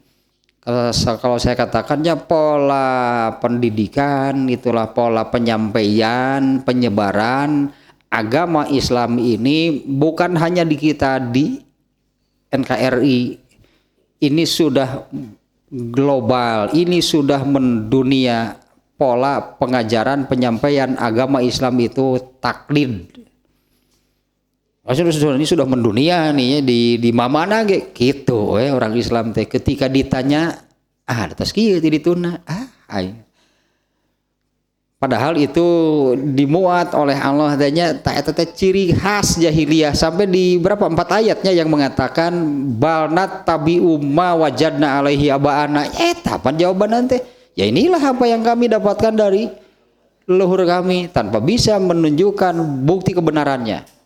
Kalau saya katakannya pola pendidikan, itulah pola penyampaian, penyebaran agama Islam ini bukan hanya di kita di NKRI, ini sudah global, ini sudah mendunia. Pola pengajaran penyampaian agama Islam itu taklid. Maksudnya ini sudah mendunia nih ya, di mana gitu orang Islam teh ketika ditanya atas kieu ti dituna padahal itu dimuat oleh Allah adanya eta teh ciri khas jahiliyah sampai di berapa 4 ayatnya yang mengatakan balnat tabi'u ma wajadna alaihi abaana. Eta pan jawaban teh ya inilah apa yang kami dapatkan dari leluhur kami tanpa bisa menunjukkan bukti kebenarannya.